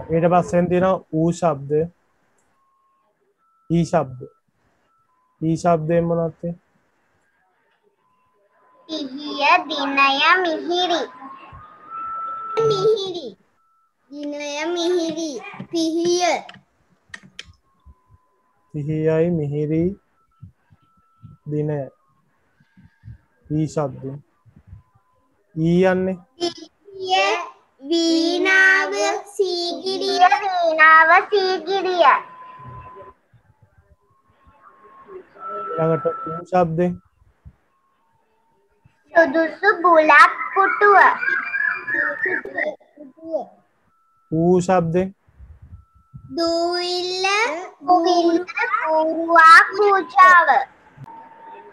Speaker 1: ඊට පස්සෙන් තියෙනවා ඌ શબ્දය ඊ શબ્දය ඊ શબ્දයෙන් මොනවද තියෙන්නේ
Speaker 2: පිහිය දිනය මිහිරි
Speaker 3: මිහිරි දිනය මිහිරි පිහිය
Speaker 1: සිහියයි මිහිරි දිනය ඊ શબ્දයෙන් ඊ යන්නේ
Speaker 3: පිහිය වීණාව සීගිරිය
Speaker 2: වීණාව සීගිරිය
Speaker 1: ඊළඟට ඌ શબ્දයෙන්
Speaker 2: සුදුසු බුලත් පුටුව
Speaker 1: ඌ શબ્දයෙන්
Speaker 3: දූවිල්ල
Speaker 2: පූරුවා පූජාව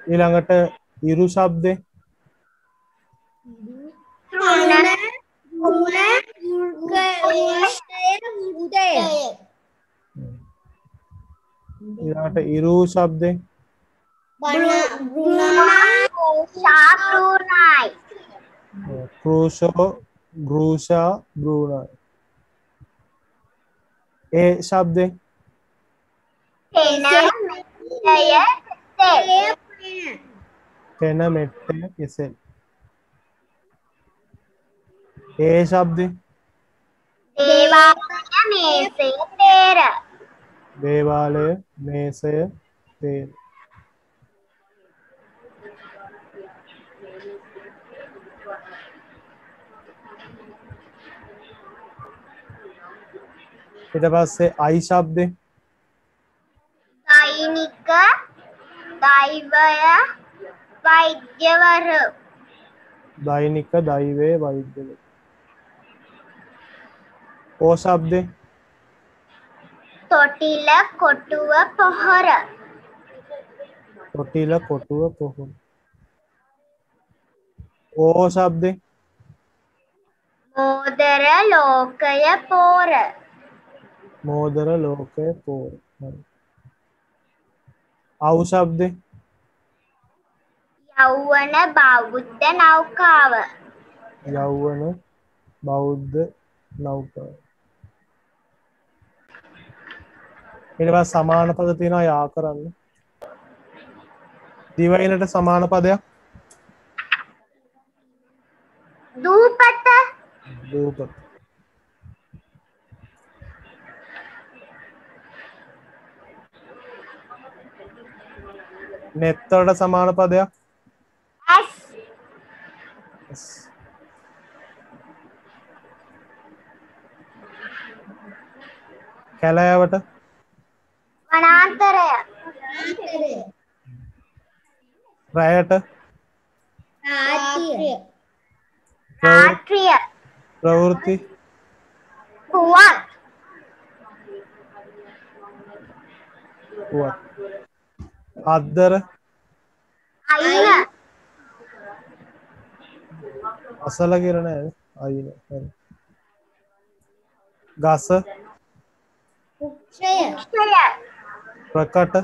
Speaker 1: ඊළඟට ඉරු શબ્දයෙන්
Speaker 2: තෘණ
Speaker 1: ඊළඟට ඉරු શબ્දයෙන්
Speaker 2: ශාපෘණයි
Speaker 1: කෘෂෝ ගෘෂා බ්‍රූණයි ඒ શબ્දයෙන්
Speaker 2: තෙන මෙත්තය තෙල්
Speaker 1: තෙන මෙට්ටය කෙසෙල් ඒ શબ્දයෙන්
Speaker 2: දේවාලය මේසේ තේර
Speaker 1: දේවාලය මේසය තේර ඊට පස්සේ අයි શબ્දයෙන්
Speaker 2: දෛනික දෛවය වෛද්‍යවර
Speaker 1: දෛනික දෛවයේ වෛද්‍යවරු ඕ શબ્දයෙන්
Speaker 2: තොටිල කොටුව පොහොර
Speaker 1: තොටිල කොටුව පොහොර ඕ શબ્දයෙන්
Speaker 2: මෝදර ලෝකය පෝර
Speaker 1: මෝදර ලෝකය පෝර අව් શબ્දයෙන්
Speaker 2: යෞවන බෞද්ධ නෞකාව
Speaker 1: යෞවන බෞද්ධ නෞකාව ඊට පස්සේ සමාන පද තියෙනවා යා කරන්න දිවයිනට සමාන පදයක්
Speaker 2: දූපත
Speaker 1: දූපත නෙත්තට සමාන පදයක්
Speaker 2: ඇස්
Speaker 1: කැලෑවට
Speaker 2: වනාන්තරය
Speaker 1: රැයට
Speaker 2: රාත්‍රිය
Speaker 1: ප්‍රවෘත්ති
Speaker 2: පුවත්
Speaker 1: පුවත් අද්දර
Speaker 2: අයින
Speaker 1: අසල කියලා නෑ අයින හරි ගස
Speaker 3: වෘක්ෂය
Speaker 1: ප්‍රකට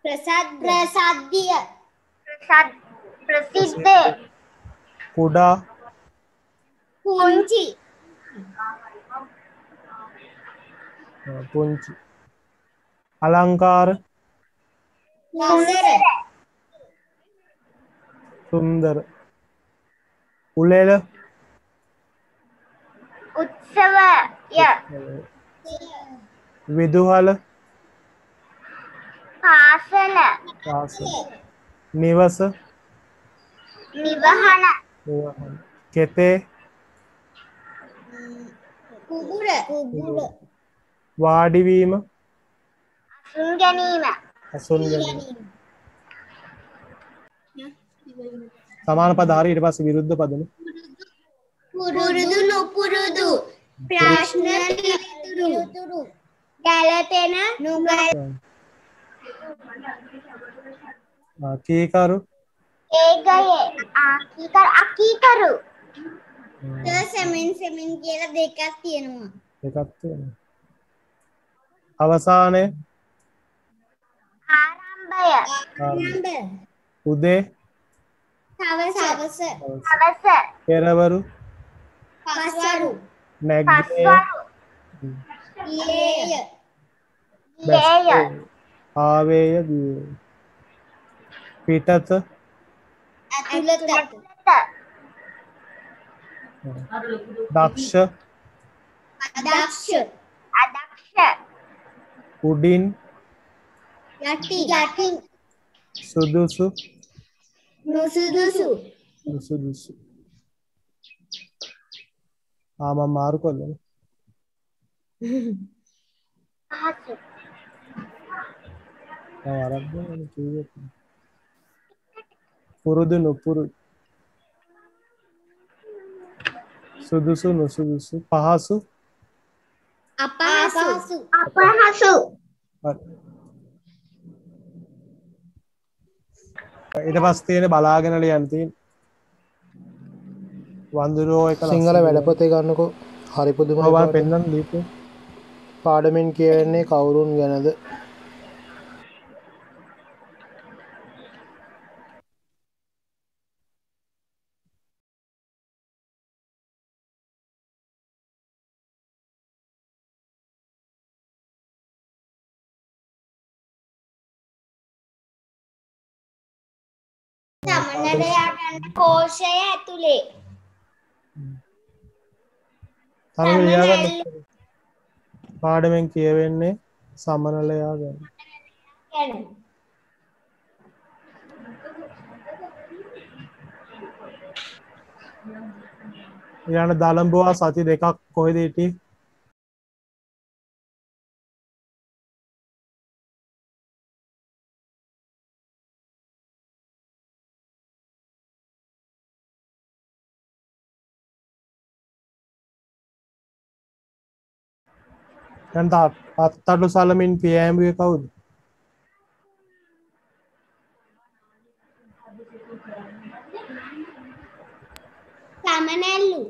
Speaker 3: ප්‍රසද්ධිය
Speaker 2: ප්‍රසිද්ධ
Speaker 1: කුඩා
Speaker 3: පුංචි
Speaker 1: පුංචි අලංකාර
Speaker 3: සුන්දර
Speaker 1: සුන්දර. උළෙල.
Speaker 2: උත්සවය.
Speaker 1: විදුහල.
Speaker 2: පාසල.
Speaker 1: පාසල. නිවස.
Speaker 2: නිවහන.
Speaker 1: නිවහන. කෙතේ.
Speaker 3: කුබුර
Speaker 1: වාඩිවීම.
Speaker 2: අසුන් ගැනීම.
Speaker 1: අසුන් ගැනීම. සමාන පද හරි ඊට පස්සේ විරුද්ධ පදනේ.
Speaker 3: පුරුදු නුපුරුදු ප්‍රශ්න පිළිතුරු ගැළපෙන නුගැලපෙන
Speaker 1: කීකරු.
Speaker 2: ඒගයේ අකීකරු.
Speaker 3: සෙමින් කියලා දෙකක් තියෙනවා.
Speaker 1: එකක් තියෙනවා. අවසානයේ.
Speaker 2: ආරම්භය.
Speaker 1: උදේ.
Speaker 3: සවස
Speaker 1: පෙරවරු.
Speaker 3: පස්වරු
Speaker 1: නැග්ගේ.
Speaker 3: ඊයේය
Speaker 2: ඊයේය.
Speaker 1: ආවේය ගියේ. පිටත.
Speaker 3: ඇතුළත
Speaker 1: දක්ෂ.
Speaker 2: අදක්ෂ.
Speaker 1: උඩින්.
Speaker 3: යටින්
Speaker 1: සුදුසු.
Speaker 3: නුසුදුසු
Speaker 1: මම මාරු කළා.
Speaker 2: පහසු.
Speaker 1: ආරම්භය කිව්වේ. පුරුදු නුපුරුදු. සුදුසු නුසුදුසු. පහසු.
Speaker 3: අපහසු
Speaker 2: අපහසු.
Speaker 1: ඊට පස්සේ තියෙන බලාගෙන ලියන්න තියෙන වඳුරෝ එක
Speaker 5: සිංහල වැඩපොතේ ගන්නකෝ. හරි පුදුමයි.
Speaker 1: ඔබ පෙන්නන්න දීපේ.
Speaker 5: පාඩමෙන් කියවෙන්නේ කවුරුන් ගැනද?
Speaker 3: සමනලයා ගන්න කෝෂය ඇතුලේ
Speaker 1: තරම ලියාගන්න. පාඩමෙන් කියවෙන්නේ සමනලයා ගැන.
Speaker 3: ගැන
Speaker 1: ඊළඟ දලඹුවා සති දෙකක් කොහෙද හිටියේ? දැන් අත්තඩු සලමින් පියෑඹුවේ කවුද?
Speaker 3: සමනැල්ලු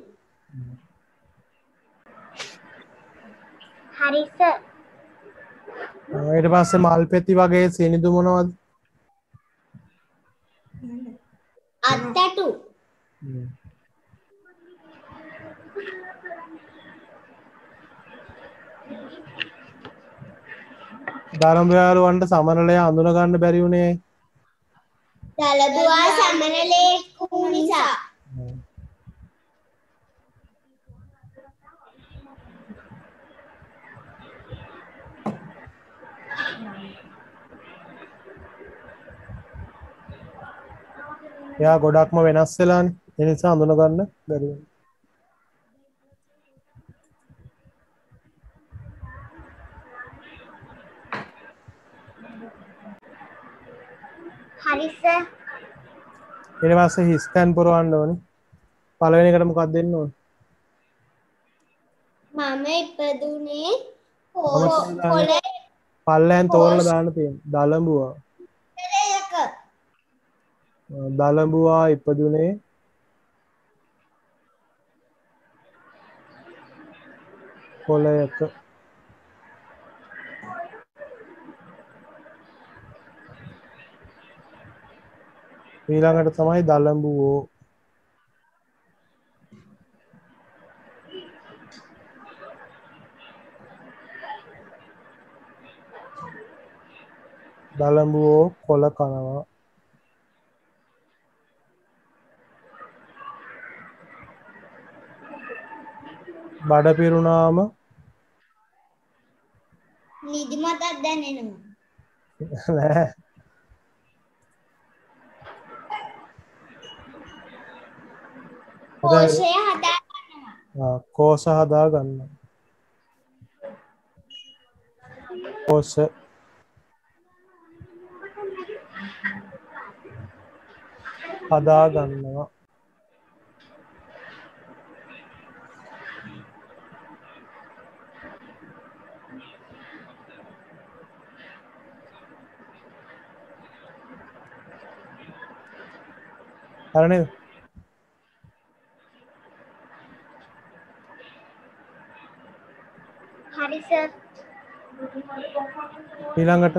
Speaker 2: හරිස.
Speaker 1: ඊට පස්සේ මල්පෙති වගේ සීනිදු මොනවද?
Speaker 3: අත්තටු
Speaker 1: දරම්බයාරුවන්ට සමනලයා අඳුන ගන්න බැරි වුණේ.
Speaker 3: දලබුවා සමනලෙක් වූ නිසා.
Speaker 1: එයා ගොඩක්ම වෙනස් වෙලානේ. ඒ නිසා අඳුන ගන්න බැරි වුණා.
Speaker 2: හරිස.
Speaker 1: ඊට පස්සේ හිස්තැන් පුරවන්න ඕනේ. පළවෙනි එකට මොකක්ද දෙන්න ඕනේ?
Speaker 3: මම ඉපදුනේ
Speaker 1: පල්ලෙන් තෝරලා දාන්න තියෙනවා. දලඹුවා.
Speaker 3: කොළයක
Speaker 1: දලඹුවා ඉපදුනේ කොළයක. ඊළඟට තමයි දලඹුවෝ. දලඹුවෝ කොළ කනවා. බඩ පිරුණාම
Speaker 3: නිදිමතක් දැනෙනවා.
Speaker 1: නෑ.
Speaker 3: කෝෂය හදා ගන්නවා.
Speaker 1: කෝෂ හදා ගන්න. කෝෂ හදා ගන්නවා. හරි නේද?
Speaker 2: හරි සර්.
Speaker 1: ඊළඟට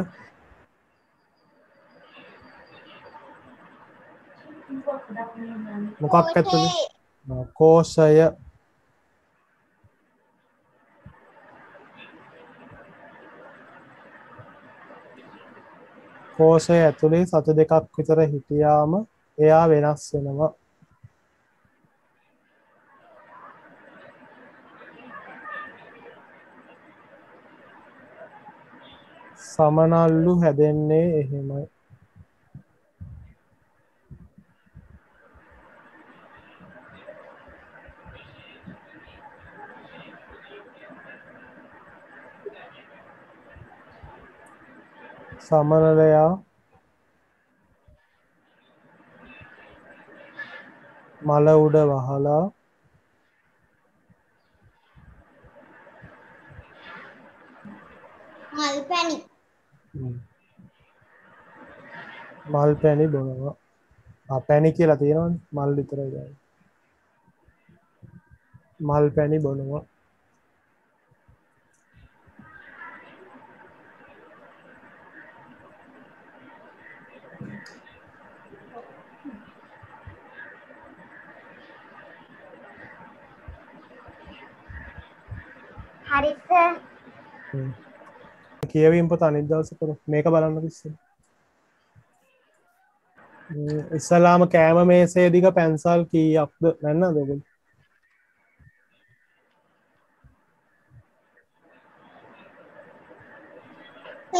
Speaker 1: මොකක් ඇතුලේ? කෝෂය කෝෂය ඇතුලේ සත දෙකක් විතර හිටියාම එයා වෙනස් වෙනවා. සමනල්ලු හැදෙන්නේ එහෙමයි. සමනලයා මල උඩ වහලා
Speaker 3: මල් පැණි.
Speaker 1: මල් පැණි බොනවා. පැණි කියලා තියෙනවනේ මල් විතරයි ගන්නේ. මල් පැණි බොනවා.
Speaker 2: හරි සර්.
Speaker 1: කියවීම පොත අනිත් දවසේ කරමු. මේක බලන්න ඉස්සෙල්ලා. ඉස්සලාම කෑම මේසේ දිග පැන්සල් කීයක්ද නැන්නද ඔයගොල්ලෝ?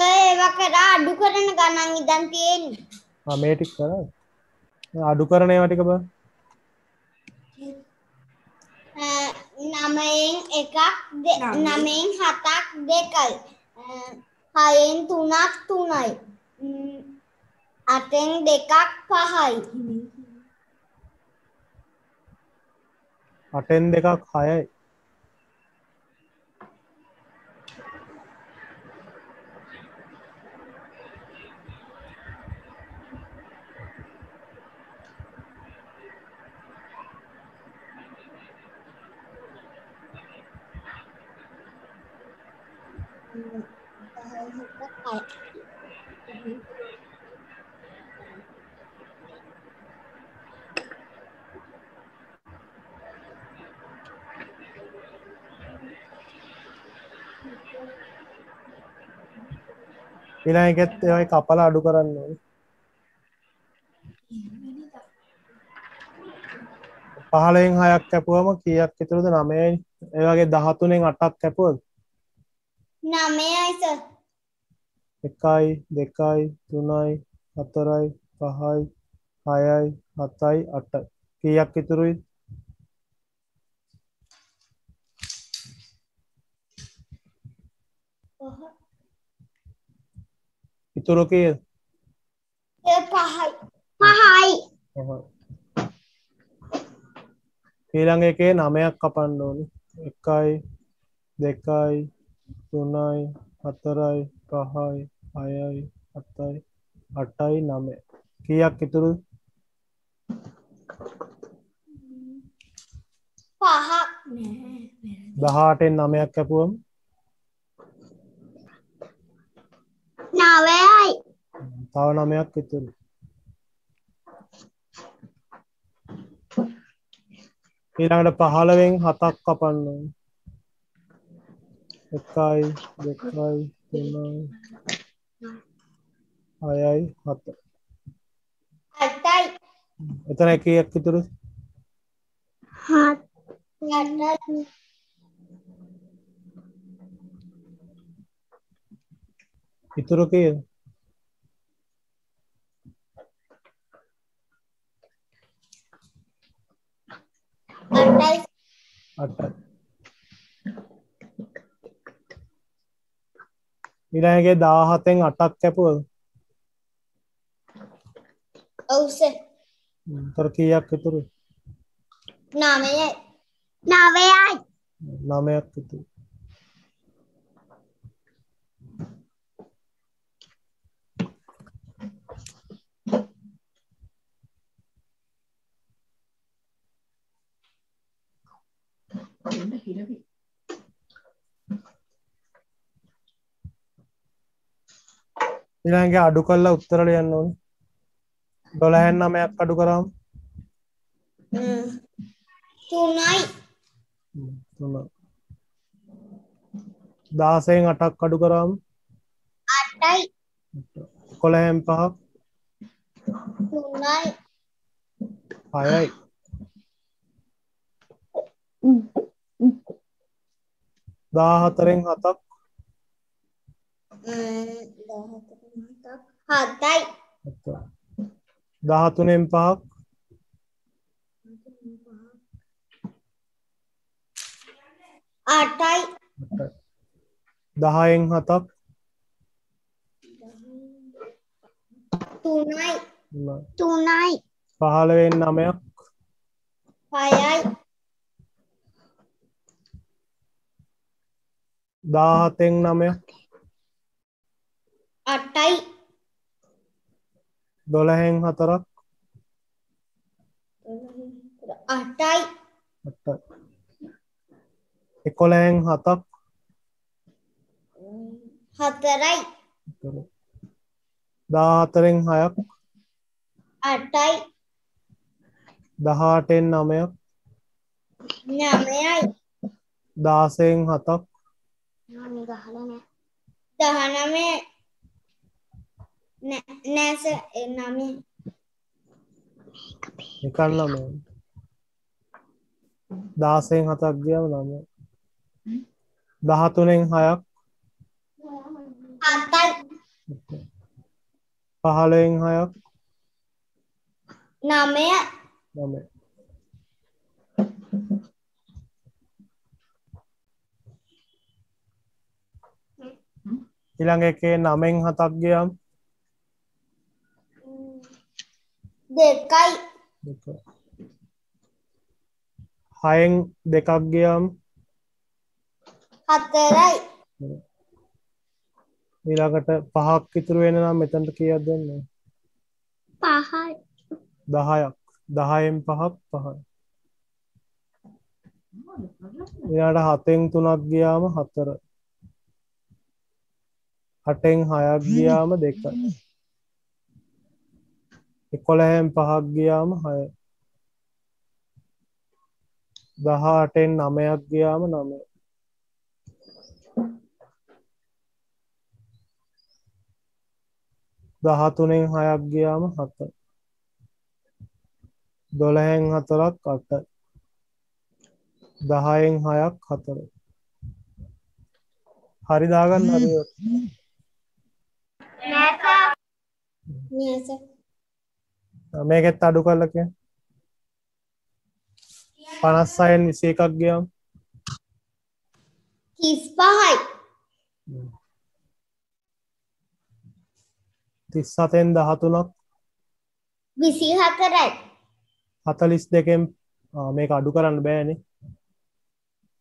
Speaker 3: ඒවා කරා අඩු කරන ගණන් ඉඳන් තියෙන්නේ.
Speaker 1: මේ ටික කරා. අඩු කරන ඒවා ටික බලන්න.
Speaker 3: 9න් 1ක් 9න් 7ක් 2යි. 6න් 3ක් 3යි. 8න් 2ක් 5යි.
Speaker 1: 8න් 2ක් 6යි. ඊළඟ එකත් ඒවයි කපලා අඩු කරන්න ඕනේ. 15න් 6ක් කැපුවම කීයක් ඉතුරුද? 9යි. ඒ වගේ 13න් 8ක් කැපුවොත්
Speaker 3: 9යි සර්.
Speaker 1: 1යි 2යි 3යි 4යි 5යි 6යි 7යි 8යි. කීයක් ඉතුරුයි? ඉතුරු කීයද?
Speaker 3: 5යි. 5යි.
Speaker 1: ඊළඟ එකේ 9ක් කපන්න ඕනේ. 1යි 2යි 3යි 4යි 5යි 6යි 7යි 8යි 9යි. කීයක් ඉතුරුද?
Speaker 3: 5ක්.
Speaker 1: 18න් 9ක් කැපුවම
Speaker 3: 9යි.
Speaker 1: තව 9ක් ඉතුරුයි. ඊළඟට 15න් 7ක් කපන්න ඕනේ. 1යි 2යි 3යි 6යි 7යි.
Speaker 3: 8යි.
Speaker 1: එතන කීයක් ඉතුරුද?
Speaker 3: 8යි.
Speaker 1: ඉතුරු කීයද?
Speaker 3: 8යි.
Speaker 1: 8යි. ඊළඟේ 17න් 8ක් කැපුවද?
Speaker 3: ඔව් සර්.
Speaker 1: තර කීයක් ඉතුරුයි?
Speaker 3: 9යි.
Speaker 2: 9යි.
Speaker 1: 9ක් ඉතුරු. ඊළඟේ අඩු කරලා උත්තර ලියන්න ඕනේ. 12න් 9ක් අඩු කරාම
Speaker 3: 3යි.
Speaker 1: 3. 16න් 8ක් අඩු කරාම
Speaker 3: 8යි.
Speaker 1: 11න් 5ක්
Speaker 3: 3යි.
Speaker 1: 6යි. 14න් 7ක්
Speaker 3: 7යි.
Speaker 1: 13න් 5ක්
Speaker 3: 8යි.
Speaker 1: 10න් 7ක්
Speaker 3: 3යි.
Speaker 2: 3යි.
Speaker 1: 15න් 9ක්
Speaker 3: 6යි.
Speaker 1: 17න් 9ක්
Speaker 3: 8යි.
Speaker 1: 12න් 4ක්
Speaker 3: 8යි.
Speaker 1: 11න් 7ක්
Speaker 3: 4යි.
Speaker 1: 14න් 6ක්
Speaker 3: 8යි.
Speaker 1: 18න් 9ක්
Speaker 3: 9යි.
Speaker 1: 16න් 7ක්
Speaker 2: මම ගහලා නෑ.
Speaker 3: 19 නෑ සර් 9
Speaker 1: නිකන් 9. 16න් 7ක් ගියාම 9. 13න් 6ක්
Speaker 3: 7යි.
Speaker 1: 15න් 6ක්
Speaker 3: 9යි.
Speaker 1: 9. ඊළඟ එකේ 9න් 7ක් ගියාම
Speaker 3: 2යි.
Speaker 1: 6න් 2ක් ගියාම
Speaker 3: 4යි.
Speaker 1: ඊළඟට 5ක් ඉතුරු වෙන නම් මෙතනට කීයක් දෙන්නේ?
Speaker 2: 5යි.
Speaker 1: 10ක්. 10න් 5ක් 5යි. ඊළඟට 7න් 3ක් ගියාම 4. 8න් 6ක් ගියාම 2යි. 11න් 5ක් ගියාම 6යි. 18න් 9ක් ගියාම 9යි. 13න් 6ක් ගියාම 7යි. 12න් 4ක් 8යි. 10න් 6ක් 4යි. හරි දාගන්න හරි.
Speaker 2: නෑ සර්.
Speaker 3: නෑ සර්.
Speaker 1: මේකෙත් අඩු කරලා කියන්න. 56න් 21ක් ගියාම
Speaker 3: 35යි.
Speaker 1: 37න් 13ක්
Speaker 3: 24යි.
Speaker 1: 42න් මේක අඩු කරන්න බෑනේ.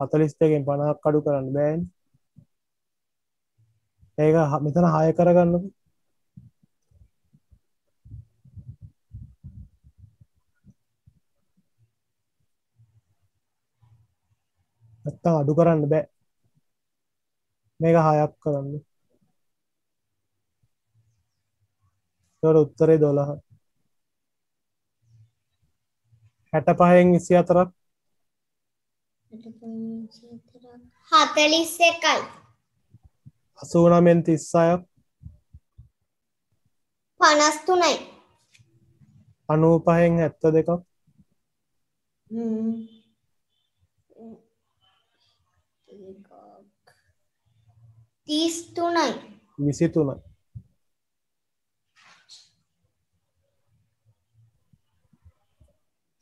Speaker 1: 42න් 50ක් අඩු කරන්න බෑනේ. ඒක මෙතන 6 කරගන්නකො. නැත්තම් අඩු කරන්න බෑ. මේක 6ක් කරන්න. ඒකට උත්තරේ 12. 65න් 24ක්
Speaker 3: 41යි.
Speaker 1: 89න් 36ක්
Speaker 3: 53යි.
Speaker 1: 95න් 72ක්
Speaker 3: 33යි.
Speaker 1: 23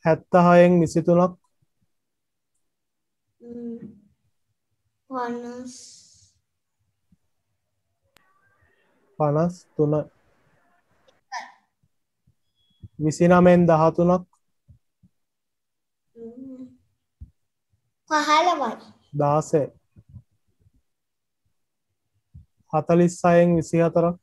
Speaker 1: 76න් 23ක් 53 29න් 13ක් 16 46න් 24ක්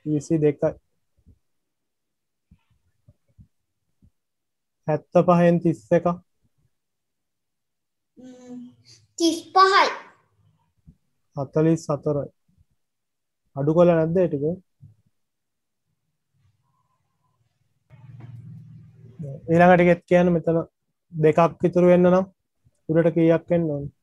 Speaker 1: 22යි 75න් 31ක් 44යි අඩු කළා නැද්ද ඒ ටික ඊළඟ ටිකෙත් කියන්න මෙතන දෙකක් ඉතුරු වෙන්න නම් උඩට කීයක් එන්න ඕනේ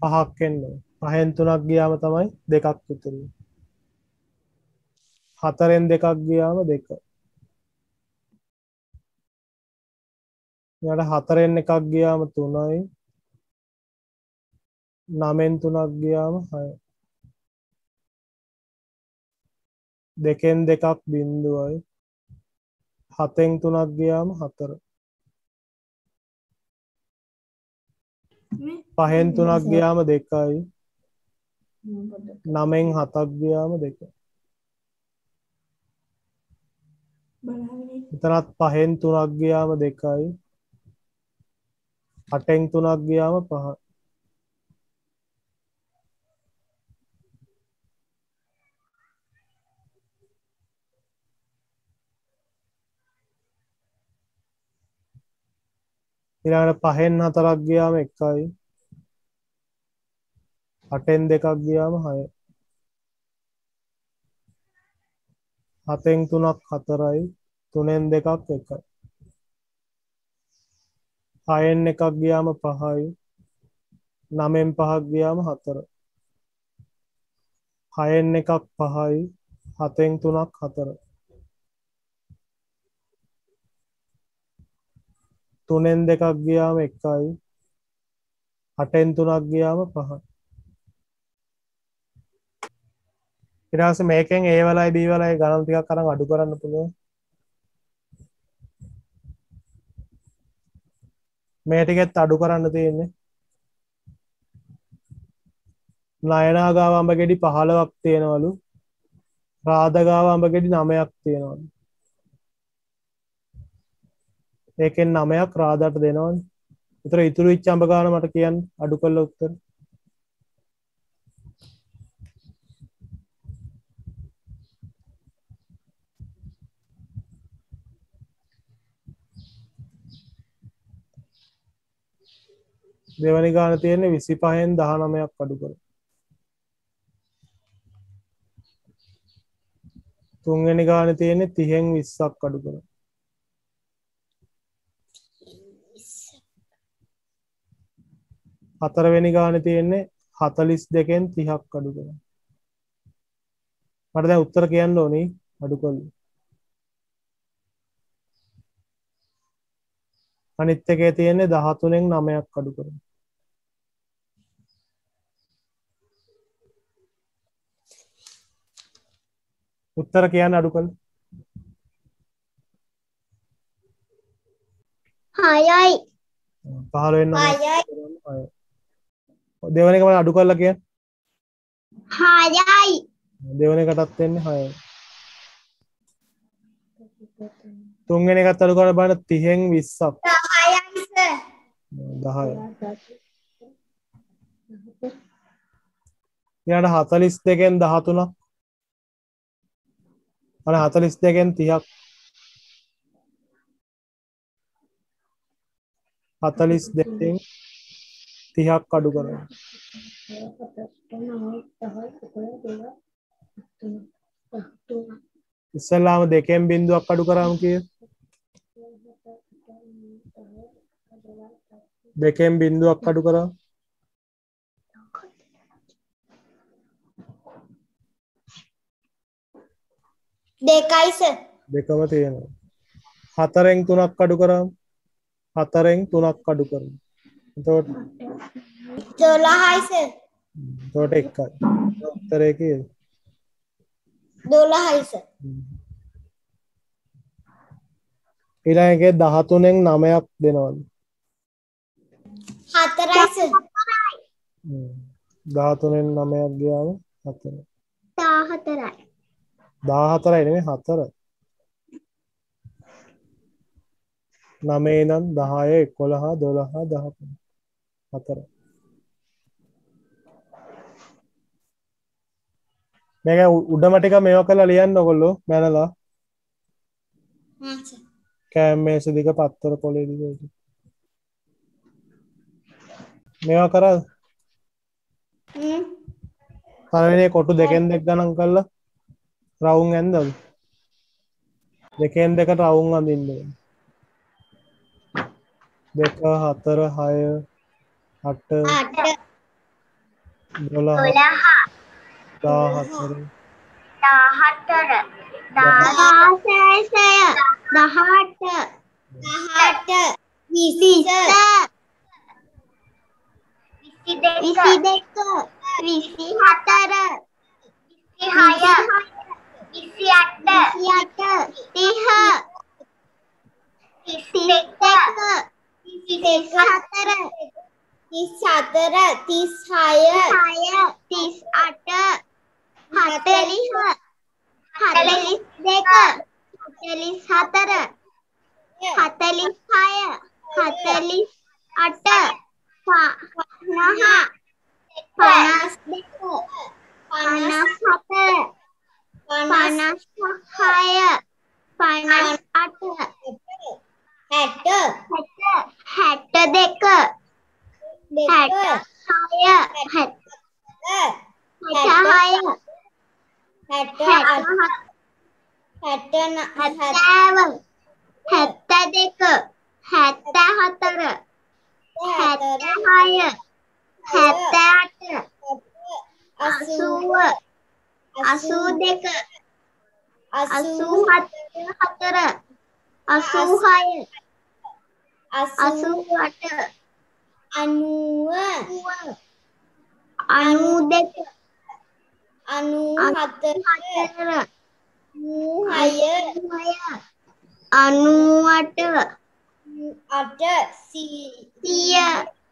Speaker 1: පහක් එන්න ඕනේ පහෙන් 3ක් ගියාම තමයි දෙකක් ඉතුරු වෙන්නේ 4න් 2ක් ගියාම 2 ඊළඟට 4න් 1ක් ගියාම 3යි 9න් 3ක් ගියාම 6යි 2න් 2ක් බිංදුවයි 7න් 3ක් ගියාම 4 5න් 3ක් ගියාම 2යි 9න් 7ක් ගියාම 2 එතනත් 5න් 3ක් ගියාම 2යි 8න් 3ක් ගියාම 5 ඊළඟට 5න් 4ක් ගියාම 1යි 8න් 2ක් ගියාම 6යි 7න් 3ක් 4යි 3න් 2ක් 1යි 6න් 1ක් ගියාම 5යි 9න් 5ක් ගියාම 4 6න් 1ක් 5යි 7න් 3ක් 4 3න් 2ක් ගියාම 1යි 8න් 3ක් ගියාම 5 ඊට පස්සේ මේකෙන් A වලයි B වලයි ගණන් ටිකක් අරන් අඩු කරන්න පුළුවන් මේ ටිකෙත් අඩු කරන්න තියෙන්නේ නයනා ගාව අඹ ගෙඩි 15ක් තියෙනවලු රාධ ගාව අඹ ගෙඩි 9ක් තියෙනවලු ඒකෙන් 9ක් රාධාට දෙනවනේ ඒතර ඉතුරු වෙච්ච අඹ ගාන මට කියන්න අඩු කරලා උත්තර දෙවනි ගාන තියෙන්නේ 25න් 19ක් අඩු කරලා තුන්වෙනි ගාන තියෙන්නේ 30න් 20ක් අඩු කරලා හතරවෙනි ගානේ තියෙන්නේ 42න් 30ක් අඩු කරලා මට දැන් උත්තර කියන්න ඕනි අඩු කරලා අනිත් එකේ තියෙන්නේ 13න් 9ක් අඩු කරලා උත්තර කියන්න අඩු කරලා
Speaker 2: 6යි
Speaker 1: 15න් 9ක් දෙවන එක මම අඩු කරලා කියන්න
Speaker 2: 6යි
Speaker 1: දෙවන එකටත් වෙන්නේ 6යි තුන්වෙනි එකත් අඩු කරලා බලන්න 30න් 20ක් 10යි ඊළඟ 42න් 13ක් අර 42න් 30ක් 42න් 30ක් අඩු කරනවා ඉස්සෙල්ලාම දෙකෙන් බිංදුවක් අඩු කරාම කීයද දෙකෙන් බිංදුවක් අඩු කරා
Speaker 3: දෙකයි සර්.
Speaker 1: දෙකම තියෙනවා. 4න් 3ක් අඩු කරාම 4න් 3ක් අඩු කරමු. එතකොට
Speaker 3: 12යි සර්.
Speaker 1: එතකොට එකයි. උත්තරේ කීයද?
Speaker 3: 12යි සර්.
Speaker 1: ඊළඟ එකේ 13න් 9ක් දෙනවලු.
Speaker 3: 4යි සර්.
Speaker 1: 13න් 9ක් ගියාම 4.
Speaker 2: 14යි.
Speaker 1: 14යි නෙමෙයි 4. 9 ඉඳන් 10 11 12 13 4. මේක උඩම ටික මේවා කරලා ලියන්න ඔයගොල්ලෝ මැනලා.
Speaker 3: හා සර්.
Speaker 1: කෑම මේස දිග පත්තර පොලේ දිග. මේවා කරා පළවෙනි කොටු දෙකෙන් දෙක ගණන් කරලා රවුම් ඇන්දද? දෙකෙන් දෙකට රවුම් අඳින්න ඕනේ. 2 4 6 8 12
Speaker 2: 12
Speaker 1: 14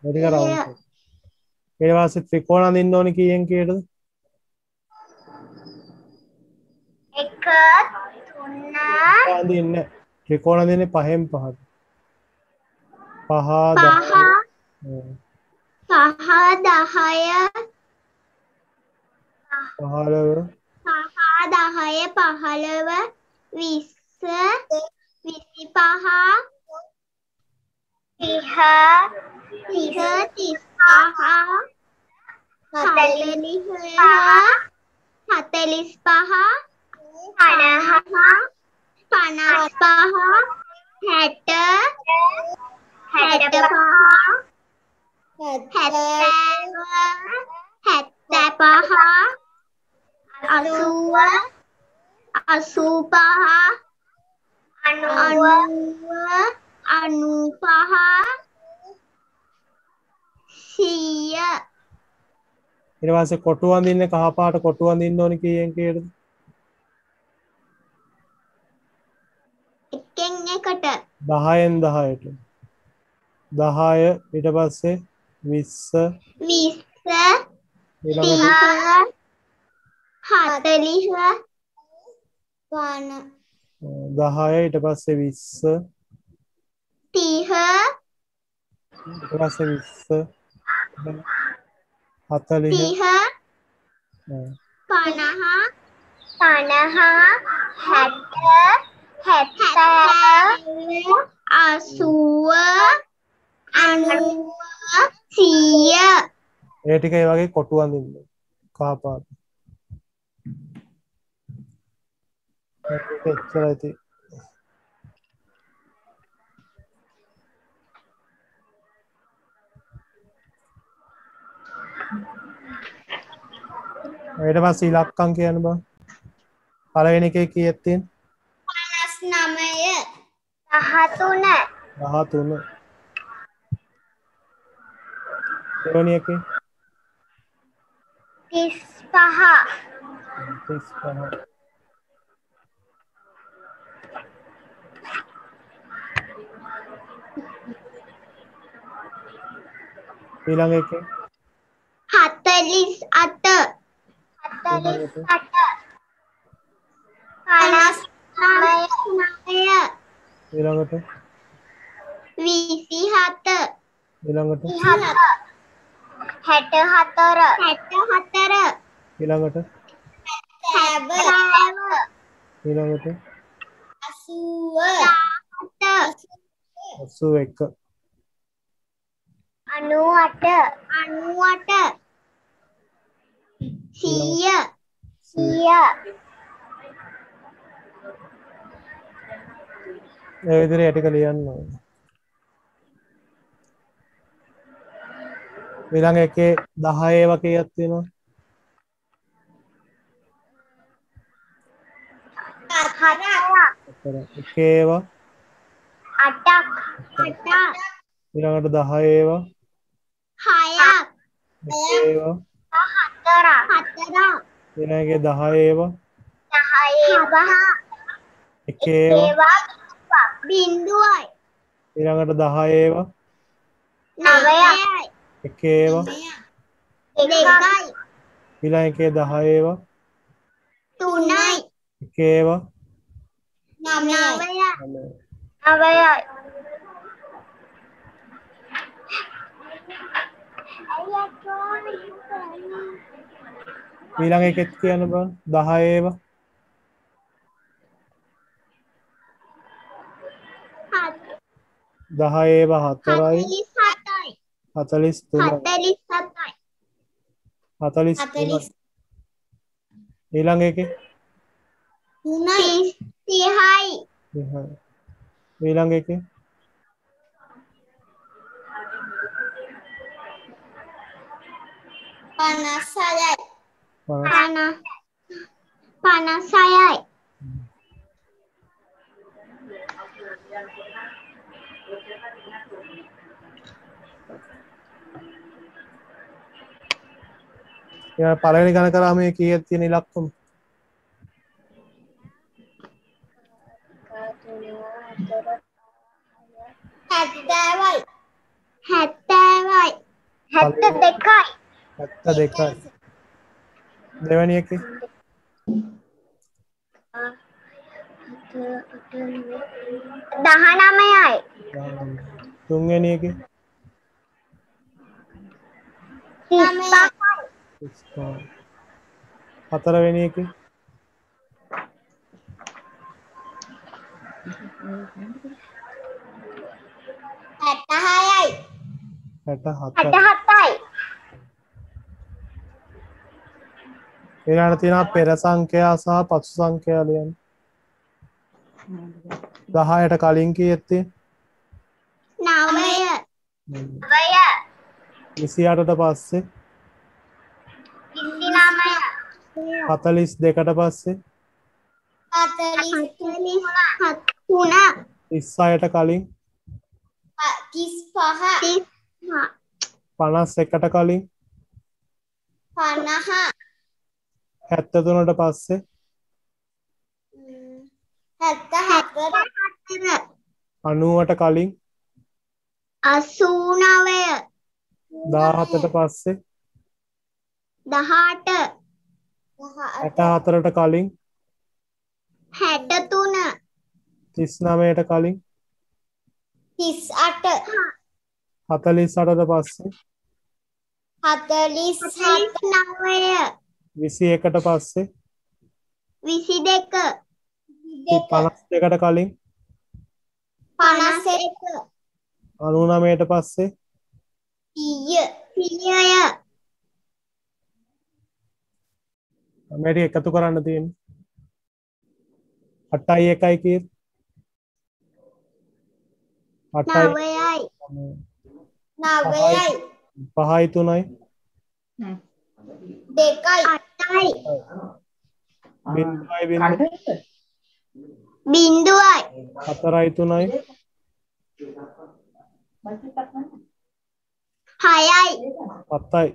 Speaker 1: වැඩි කරවුම්. ඊට පස්සේ ත්‍රිකෝණ අඳින්න ඕනේ කීයෙන් කීයටද?
Speaker 2: 1 3
Speaker 1: අඳින්නේ ත්‍රිකෝණ අඳින්නේ 5න් 5ට.
Speaker 2: 100
Speaker 1: ඊට පස්සේ කොටු අඳින්නේ කහ පාට කොටු අඳින්න ඕනේ කීයෙන් කීයටද?
Speaker 2: එකෙන් එකට
Speaker 1: 10න් 10ට. 10 ඊට පස්සේ 20 ඊළඟට 10 ඊට පස්සේ 20 ඊට පස්සේ 20 40 ඒ ටික ඒ වගේ කොටු අඳින්න කහ පාට. ඒක එච්චරයි තියෙන්නේ. ඊට පස්සේ ඉලක්කම් කියන්න බෑ. පළවෙනි එකේ කීයක් තියෙන්නේ?
Speaker 3: 59
Speaker 2: 13
Speaker 1: 13. දෙවෙනි එකේ
Speaker 3: 35
Speaker 1: 35. ඊළඟ එකේ
Speaker 3: 48
Speaker 1: ඊළඟට
Speaker 3: 27
Speaker 1: ඊළඟට
Speaker 3: 64
Speaker 1: ඊළඟට
Speaker 3: 70
Speaker 1: ඊළඟට
Speaker 3: 81
Speaker 1: 81
Speaker 3: 98 100
Speaker 1: ඒ විදිහට ටික ලියන්න ඕනේ. ඊළඟ එකේ 10 ඒවා කීයක් තියෙනවද? 4. එකේ ඒවා
Speaker 3: 8ක්
Speaker 1: ඊළඟට 10 ඒවා
Speaker 3: 6ක්
Speaker 1: එකේ ඒවා
Speaker 3: 4ක්
Speaker 1: ඊළඟ එකේ 10 ඒවා
Speaker 3: 10
Speaker 1: එකේ ඒවා
Speaker 3: බිංදුවයි
Speaker 1: ඊළඟට 10 ඒවා
Speaker 3: 9යි
Speaker 1: එකේ ඒවා
Speaker 3: 2යි
Speaker 1: ඊළඟ එකේ 10 ඒවා
Speaker 3: 3යි
Speaker 1: එකේ ඒවා
Speaker 3: 9යි
Speaker 1: 9. ඊළඟ එකෙත් කියන්න බලන්න 10 ඒවා 10 ඒවා 4යි 43යි 43 ඊළඟ එකේ
Speaker 3: 30යි
Speaker 1: ඊළඟ එකේ
Speaker 3: 56යි
Speaker 1: 50.
Speaker 3: 56යි
Speaker 1: ඊළඟ පළවෙනි ගණන කරාම මේ කීයක් තියෙන ඉලක්කම? 72යි. දෙවෙනි එකේ
Speaker 3: 19යි
Speaker 1: තුන්වෙනි එකේ
Speaker 3: 35යි
Speaker 1: හතරවෙනි එකේ
Speaker 3: 66යි
Speaker 1: 67යි. ඊළඟට තියෙනවා පෙර සංඛ්‍යා සහ පසු සංඛ්‍යා ලියන්න. 10ට කලින් කීයක් තියෙන්නේ? 28ට පස්සේ 42ට පස්සේ 36ට කලින් 51ට කලින් 73ට පස්සේ 90ට කලින්
Speaker 3: 89
Speaker 1: 17ට පස්සේ
Speaker 3: 18
Speaker 1: 64ට කලින්
Speaker 3: 63
Speaker 1: 39ට කලින්
Speaker 3: 38
Speaker 1: 48ට පස්සේ
Speaker 3: 49
Speaker 1: 21ට පස්සේ
Speaker 3: 22
Speaker 1: 52ට කලින්
Speaker 3: 51
Speaker 1: 99ට පස්සේ
Speaker 3: 100
Speaker 1: මේ ටික එකතු කරන්න තියෙන්නේ 8යි 1යි කීයද? 8යි
Speaker 3: 9යි
Speaker 1: 5යි 3යි
Speaker 3: 2යි 8යි
Speaker 1: බින්දුවයි බින්දුවයි
Speaker 2: බින්දුවයි
Speaker 1: 4යි 3යි
Speaker 2: 6යි
Speaker 1: 7යි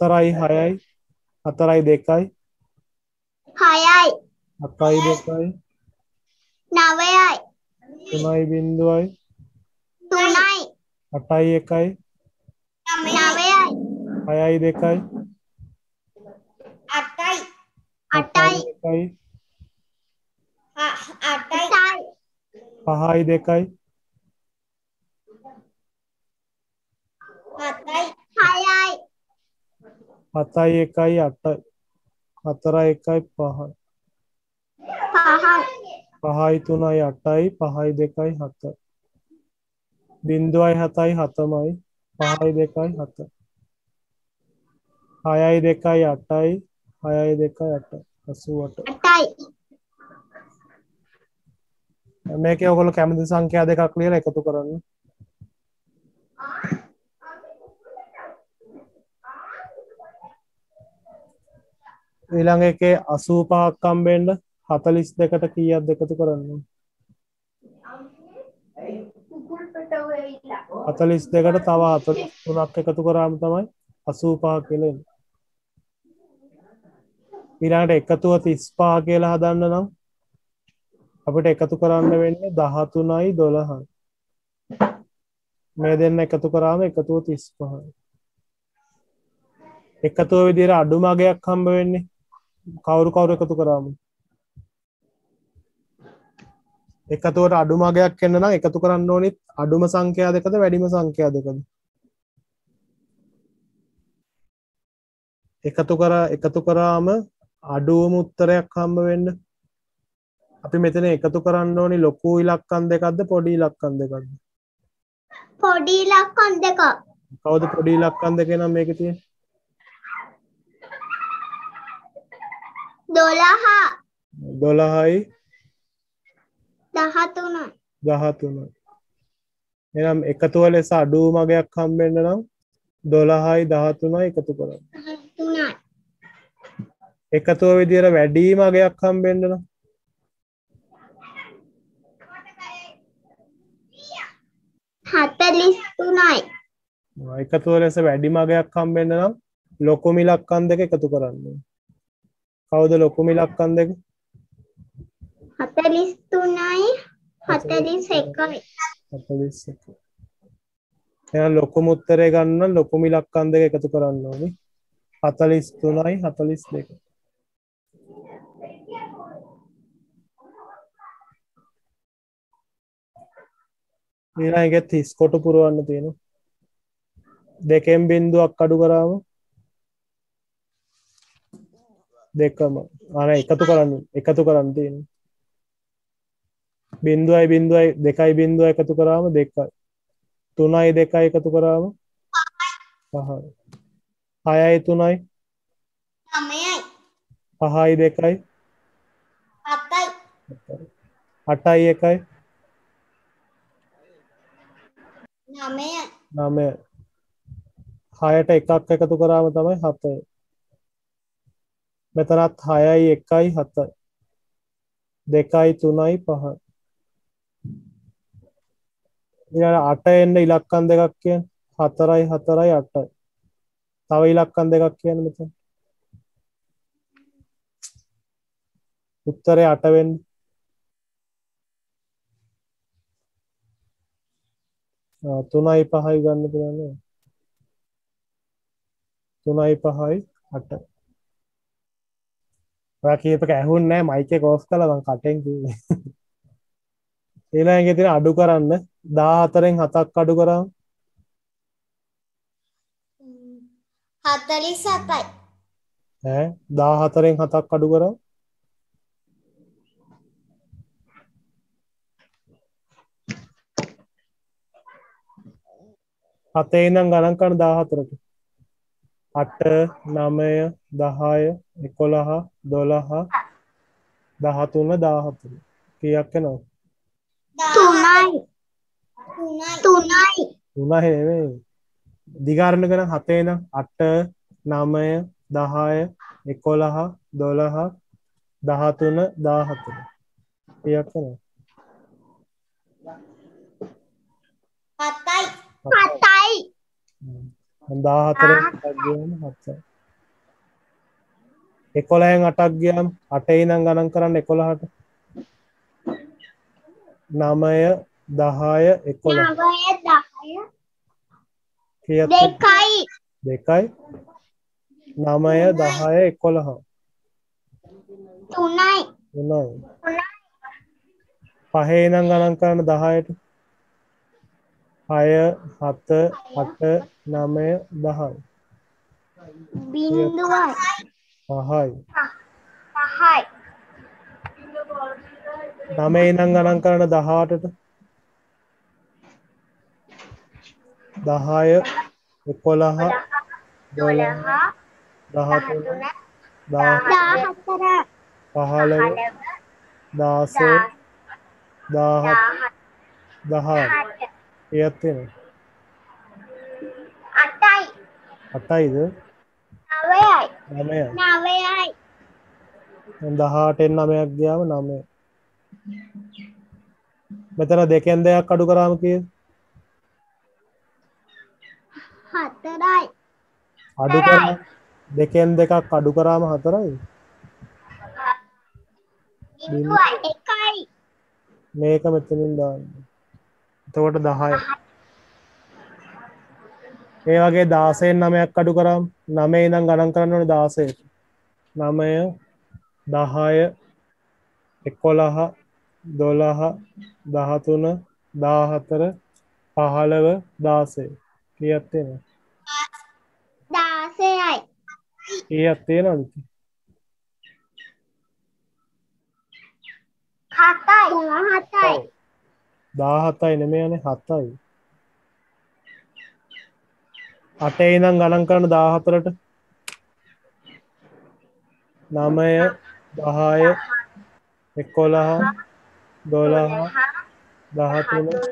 Speaker 1: 4යි 6යි 4යි 2යි
Speaker 2: 6යි
Speaker 1: 8යි 2යි
Speaker 2: 9යි
Speaker 1: 3යි බින්දුවයි
Speaker 2: 3යි
Speaker 1: 8යි 1යි
Speaker 2: 9යි
Speaker 1: 6යි 2යි
Speaker 2: 8යි
Speaker 1: 8යි 1යි 5යි 2යි
Speaker 2: 6යි
Speaker 1: 7යි 1යි 8යි 4යි 1යි 5යි 5යි 3යි 8යි 5යි 2යි 7යි බින්දුවයි 7යි 7මයි 5යි 2යි 7යි 6යි 2යි 8යි 6යි 2යි 8යි 88
Speaker 2: 8යි
Speaker 1: මේකේ ඔයගොල්ලෝ කැමති සංඛ්‍යා දෙකක් ලියලා එකතු කරන්න. ඊළඟ එකේ 85ක් හම්බෙන්න 42ට කීයක්ද එකතු කරන්න? 42ට තව 43ක් එකතු කරාම තමයි 85 කියලා එන්නේ. ඊළඟට එකතුව 35 කියලා හදන්න නම් අපිට එකතු කරන්න වෙන්නේ 13යි 12යි. මේ දෙන්න එකතු කරාම එකතුව 35යි. එකතුව විදිහට අඩුම අගයක් හම්බ වෙන්නේ කවුරු එකතු කරාම. එකතුවට අඩුම අගයක් එන්න නම් එකතු කරන්න ඕනිත් අඩුම සංඛ්‍යා දෙකද වැඩිම සංඛ්‍යා දෙකද? එකතු කරාම අඩුවම උත්තරයක් හම්බ වෙන්න අපි මෙතන එකතු කරන්න ඕනි ලොකු ඉලක්කම් දෙකක්ද පොඩි ඉලක්කම් දෙකක්ද?
Speaker 2: පොඩි ඉලක්කම් දෙකක්
Speaker 1: කවුද පොඩි ඉලක්කම් දෙකේ නම් මේකේ තියෙන්නේ? 12යි
Speaker 2: 13යි
Speaker 1: 13යි. එහෙනම් එකතුව ලෙස අඩුම අගයක් හම්බෙන්න නම් 12යි 13යි එකතු කරන්න.
Speaker 2: 3යි
Speaker 1: එකතුව විදියට වැඩිම අගයක් හම්බෙන්න නම්
Speaker 2: 43යි
Speaker 1: එකතුව ලෙස වැඩිම අගයක් හම්බෙන්න නම් ලොකුම ඉලක්කම් දෙක එකතු කරන්න ඕනේ. කවුද ලොකුම ඉලක්කම් දෙක?
Speaker 2: 43යි 41යි
Speaker 1: 41. එහෙනම් ලොකුම උත්තරේ ගන්න නම් ලොකුම ඉලක්කම් දෙක එකතු කරන්න ඕනේ. 43යි 42. ඊළඟ එක 30 කොට පුරවන්න තියෙනවා. දෙකෙන් බින්දුවක් අඩු කරාම දෙකම එකතු කරන්න තියෙනවා. බින්දුවයි බින්දුවයි දෙකයි බින්දුව එකතු කරාම දෙකයි. 3යි 2යි එකතු කරාම 5යි. 6යි 3යි
Speaker 2: 9යි
Speaker 1: 5යි 2යි
Speaker 2: 7යි
Speaker 1: 8යි 1යි
Speaker 2: 9යි
Speaker 1: 9යි. 6ට එකක් එකතු කරාම තමයි 7යි. මෙතනත් 6යි 1යි 7යි. 2යි 3යි 5යි. ඊළඟ 8 එන්න ඉලක්කම් දෙකක් කියන්නේ 4යි 4යි 8යි. තව ඉලක්කම් දෙකක් කියන්නේ මෙතන. උත්තරේ 8 වෙන්නේ. ආ 3යි 5යි ගන්න පුළුවන් නේද? 3යි 5යි 8යි. ඔයා කියපේක ඇහුන්නේ නැහැ මයික් එක ඔෆ් කළා මං කටෙන් කිව්වේ. ඊළඟ එකේ තියෙන අඩු කරන්න 14න් 7ක් අඩු කරාම
Speaker 2: 47යි
Speaker 1: ඈ 14න් 7ක් අඩු කරාම 7 ඉඳන් ගණන් කරන 14ට 8 9 10 11 12 13 14 කීයක් එනවද?
Speaker 2: 3යි 3යි
Speaker 1: 3 නෙමෙයි දිගාරණ කරන 7 ඉඳන් 8 9 10 11 12 13 14 කීයක් වෙනවද?
Speaker 3: 7යි.
Speaker 2: 7යි.
Speaker 1: 14න් 8ක් ගියාම 7යි. 11න් 8ක් ගියාම 8 ඉඳන් ගණන් කරන්න 11ට. 9 10 11
Speaker 2: 9 10
Speaker 1: කීයක්?
Speaker 2: 2යි.
Speaker 1: 2යි 9 10 11
Speaker 2: 3යි.
Speaker 1: 3යි. 5 ඉඳන් ගණන් කරන්න 10ට. 6 7 8 9 10යි.
Speaker 2: බිංදුවයි.
Speaker 1: 5යි.
Speaker 2: 5යි.
Speaker 1: 9 ඉඳන් ගණන් කරන්න 18ට. 10 11 12 13 14
Speaker 2: 14
Speaker 1: 15 16 17 18 කීයක් තියෙනවද?
Speaker 2: 8යි.
Speaker 1: 8යිද?
Speaker 2: 9යි.
Speaker 1: 9යි.
Speaker 2: 9යි.
Speaker 1: 18න් 9ක් ගියාම 9. මෙතන දෙකෙන් දෙකක් අඩු කරාම කීයද?
Speaker 2: 4යි.
Speaker 1: අඩු කරාම දෙකෙන් දෙකක් අඩු කරාම 4යි.
Speaker 2: බිංදුවයි. 1යි.
Speaker 1: මේක මෙතනින් දාන්න. එතකොට 10යි. ඒ වගේ 16න් 9ක් අඩු කරාම 9 ඉඳන් ගණන් කරන්න ඕනේ 16ට. 9 10 11 12 13 14 15 16 කීයක් තියෙනවද?
Speaker 2: 16යි.
Speaker 1: කීයක් තියෙනවද?
Speaker 2: 7යි.
Speaker 1: 17යි නෙමෙයිනේ 7යි. 8 ඉඳන් ගණන් කරන 14ට. 9 10 11 12 13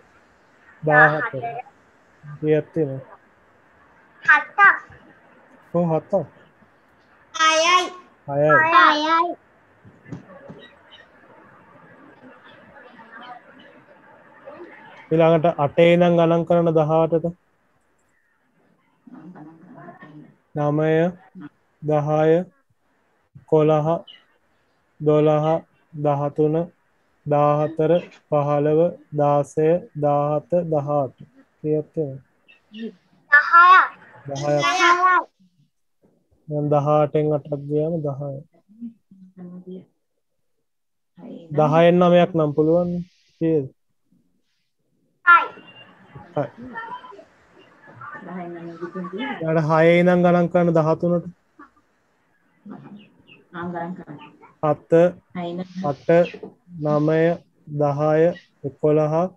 Speaker 1: 14 කීයක් තියෙනවද?
Speaker 2: 7ක්.
Speaker 1: කොහොම 7ක්?
Speaker 3: 6යි.
Speaker 1: 6යි.
Speaker 2: 6යි.
Speaker 1: ඊළඟට 8 ඉඳන් ගණන් කරන 18ට. 9 10 11 12 13 14 15 16 17 18 කීයක් තියෙනවද?
Speaker 2: 10ක්.
Speaker 1: 10ක්.
Speaker 2: 10යි.
Speaker 1: දැන් 18න් 8ක් ගියාම 10යි. 10න් 9ක් නම් පුළුවන් නේ. කීයද? 1යි. ඊට 6 ඉඳන් ගණන් කරන 13ට. 7 8 9 10 11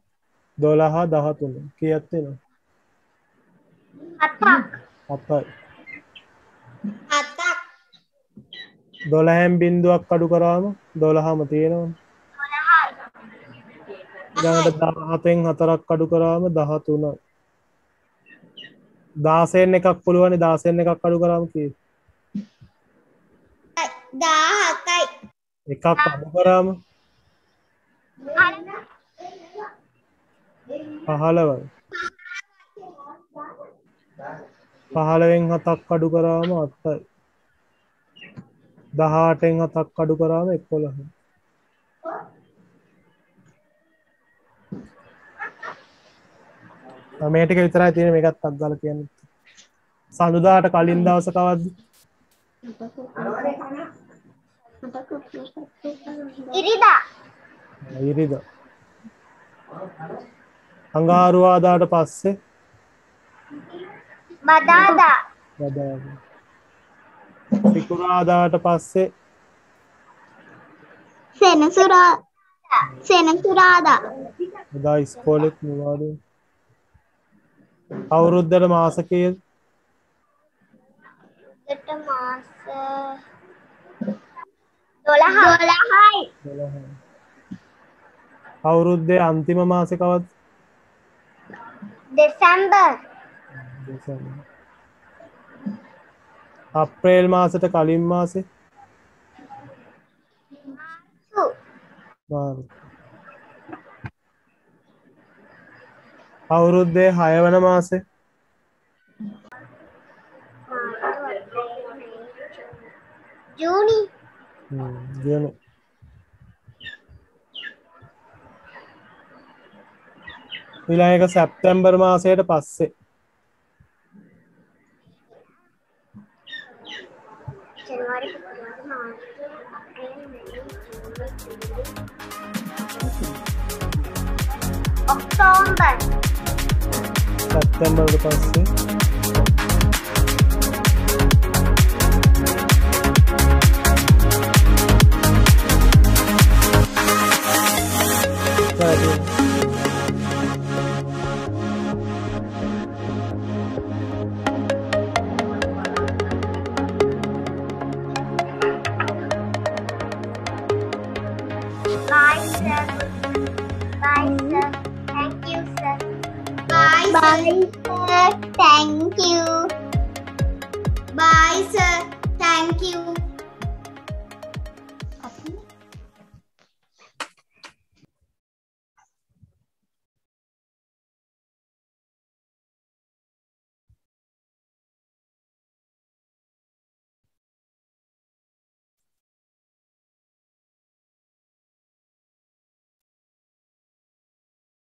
Speaker 1: 12 13 කීයක් තියෙනවද?
Speaker 2: 7ක්.
Speaker 1: 7යි.
Speaker 3: 7ක්.
Speaker 1: 12න් බිංදුවක් අඩු කරාම 12ම තියෙනවනේ. ඊළඟට 17න් 4ක් අඩු කරාම 13යි. 16න් එකක් පුළුවන් 16න් එකක් අඩු කරාම කීයද?
Speaker 3: 17යි.
Speaker 1: එකක් අඩු කරාම 15යි. 15න් 7ක් අඩු කරාම 8යි. 18න් 7ක් අඩු කරාම 11යි. මේ ටික විතරයි තියෙන්නේ මේකත් අත්ගාලා කියන්නේ. සඳුදාට කලින් දවස කවද්ද?
Speaker 2: ඉරිදා.
Speaker 1: ඉරිදා. අඟහරුවාදාට පස්සේ
Speaker 2: බදාදා.
Speaker 1: බදාදා. සිකුරාදාට පස්සේ
Speaker 2: සෙනසුරාදා.
Speaker 1: එදා ඉස්කෝලෙත් නිවාඩු. අවුරුද්දට මාස කීයද?
Speaker 2: මාස 12යි.
Speaker 1: 12යි. අවුරුද්දේ අන්තිම මාසේ කවද්ද?
Speaker 2: දෙසැම්බර්.
Speaker 1: දෙසැම්බර්. අප්‍රේල් මාසෙට කලින් මාසේ මාර්තු. අවුරුද්දේ 6 වන මාසේ
Speaker 2: ජූනි
Speaker 1: ජූනි. ඊළඟ එක සැප්තැම්බර් මාසයට පස්සේ
Speaker 2: ජනවාරි පෙබරවාරි මාර්ච් අප්‍රේල් මැයි ජූනි ඔක්තෝබර්
Speaker 1: සැප්තැම්බර්ට පස්සේ
Speaker 2: Bye, sir. Bye, sir. Thank you, sir. Bye, sir. Thank you. Bye, sir. Thank you.